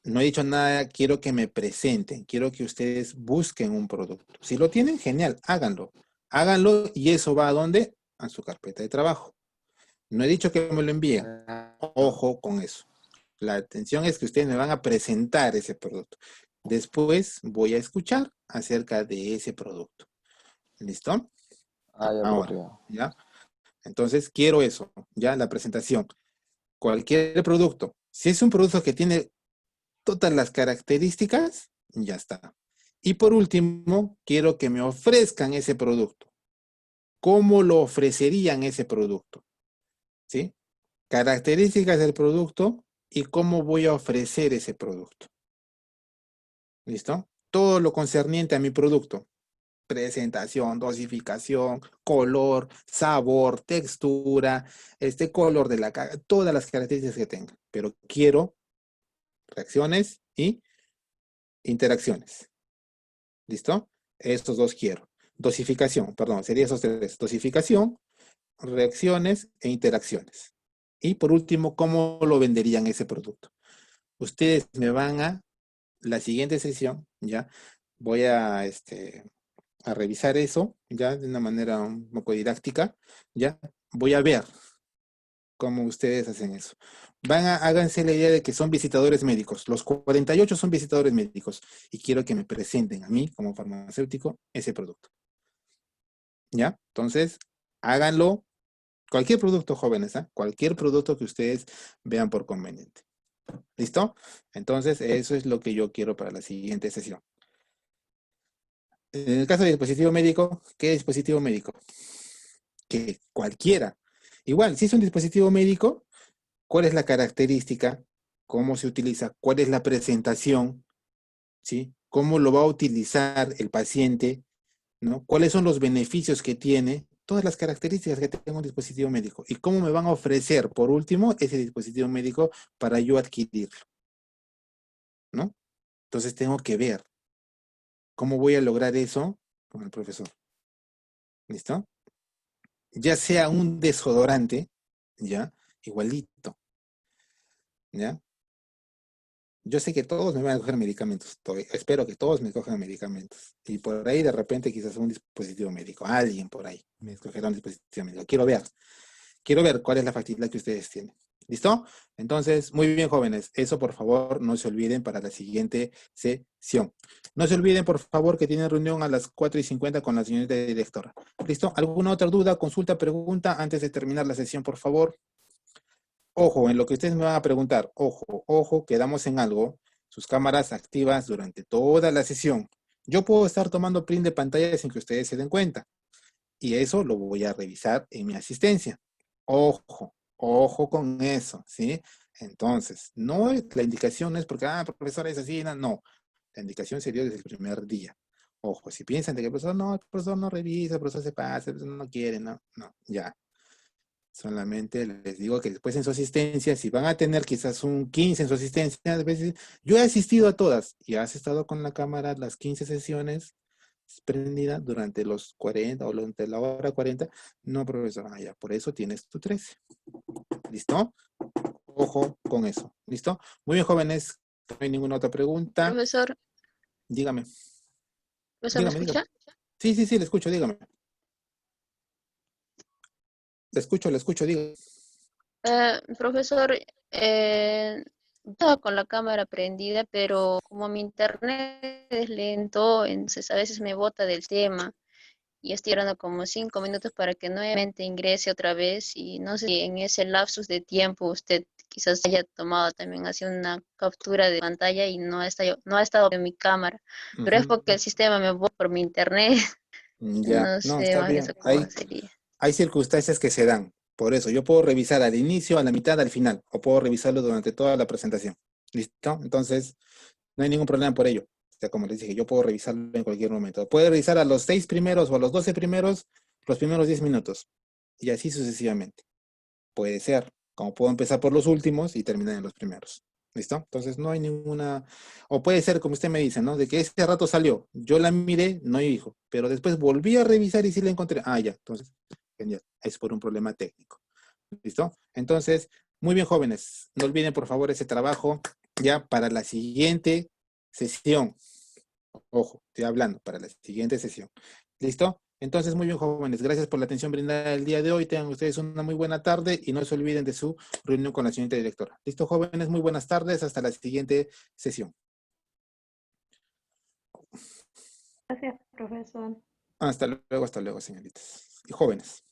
No he dicho nada, quiero que me presenten, quiero que ustedes busquen un producto. Si lo tienen, genial, háganlo. Háganlo y eso va a dónde? A su carpeta de trabajo. No he dicho que me lo envíen. Ojo con eso. La atención es que ustedes me van a presentar ese producto. Después voy a escuchar acerca de ese producto. ¿Listo? Ah, ya, profe. Ahora, ¿ya? Entonces quiero eso, ya la presentación. Cualquier producto. Si es un producto que tiene todas las características, ya está. Y por último, quiero que me ofrezcan ese producto. ¿Cómo lo ofrecerían ese producto? ¿Sí? Características del producto y cómo voy a ofrecer ese producto. ¿Listo? Todo lo concerniente a mi producto. Presentación, dosificación, color, sabor, textura, color de la caja, todas las características que tenga. Pero quiero reacciones y interacciones. ¿Listo? Estos dos quiero. Dosificación, perdón, sería esos tres. Dosificación, reacciones e interacciones. Y por último, ¿cómo lo venderían ese producto? Ustedes me van a, la siguiente sesión, ya, voy a revisar eso, ya, de una manera un poco didáctica, ya, voy a ver cómo ustedes hacen eso. Háganse la idea de que son visitadores médicos. Los 48 son visitadores médicos y quiero que me presenten a mí como farmacéutico ese producto. ¿Ya? Entonces, háganlo. Cualquier producto, jóvenes, ¿eh? Cualquier producto que ustedes vean por conveniente. ¿Listo? Entonces, eso es lo que yo quiero para la siguiente sesión. En el caso de dispositivo médico, ¿qué dispositivo médico? Que cualquiera. Igual, si es un dispositivo médico, ¿cuál es la característica? ¿Cómo se utiliza? ¿Cuál es la presentación? ¿Sí? ¿Cómo lo va a utilizar el paciente? ¿No? ¿Cuáles son los beneficios que tiene? Todas las características que tenga un dispositivo médico. ¿Y cómo me van a ofrecer, por último, ese dispositivo médico para yo adquirirlo? ¿No? Entonces tengo que ver cómo voy a lograr eso con el profesor. ¿Listo? Ya sea un desodorante, ¿ya? Igualito, ¿ya? Yo sé que todos me van a coger medicamentos. Espero que todos me cojan medicamentos. Y por ahí de repente quizás un dispositivo médico. Alguien por ahí me escogerá un dispositivo médico. Quiero ver. Quiero ver cuál es la factibilidad que ustedes tienen. ¿Listo? Entonces, muy bien, jóvenes. Eso, por favor, no se olviden para la siguiente sesión. No se olviden, por favor, que tienen reunión a las 4:50 con la señorita directora. ¿Listo? ¿Alguna otra duda, consulta, pregunta antes de terminar la sesión, por favor? Ojo, en lo que ustedes me van a preguntar, ojo, ojo, quedamos en algo, sus cámaras activas durante toda la sesión. Yo puedo estar tomando print de pantalla sin que ustedes se den cuenta. Y eso lo voy a revisar en mi asistencia. Ojo, ojo con eso, ¿sí? Entonces, la indicación no es porque, profesora es así, no. La indicación se dio desde el primer día. Ojo, si piensan de que el profesor no revisa, el profesor se pasa, el profesor no quiere, no, ya. Solamente les digo que después en su asistencia, si van a tener quizás un 15 en su asistencia, a veces, yo he asistido a todas y has estado con la cámara las 15 sesiones prendida durante los 40 o durante la hora 40. No, profesor, ya, por eso tienes tu 13. ¿Listo? Ojo con eso. ¿Listo? Muy bien, jóvenes. No hay ninguna otra pregunta. Profesor, Dígame. ¿profesor me Dígame, dígame. escucha? Sí, le escucho, dígame. Le escucho, dígame. Profesor, estaba con la cámara prendida, pero como mi internet es lento, entonces a veces me bota del tema y estoy esperando como 5 minutos para que nuevamente ingrese otra vez y no sé si en ese lapsus de tiempo usted quizás haya tomado también así una captura de pantalla y no ha estado en mi cámara, pero es porque el sistema me bota por mi internet, Ya, no no, sé está más bien. eso cómo sería. Hay circunstancias que se dan. Por eso, yo puedo revisar al inicio, a la mitad, al final, o puedo revisarlo durante toda la presentación. ¿Listo? Entonces, no hay ningún problema por ello. O sea, como les dije, yo puedo revisarlo en cualquier momento. Puede revisar a los 6 primeros o a los 12 primeros, los primeros 10 minutos. Y así sucesivamente. Puede ser. Como puedo empezar por los últimos y terminar en los primeros. ¿Listo? Entonces no hay ninguna... O puede ser, como usted me dice, ¿no? De que ese rato salió. Yo la miré, no dijo. Pero después volví a revisar y sí la encontré. Ya. Entonces, genial. Es por un problema técnico. ¿Listo? Entonces, muy bien, jóvenes. No olviden, por favor, ese trabajo ya para la siguiente sesión. Ojo, estoy hablando para la siguiente sesión. ¿Listo? Entonces, muy bien, jóvenes. Gracias por la atención brindada el día de hoy. Tengan ustedes una muy buena tarde y no se olviden de su reunión con la señorita directora. ¿Listo, jóvenes? Muy buenas tardes. Hasta la siguiente sesión. Gracias, profesor. Hasta luego, señoritas y jóvenes.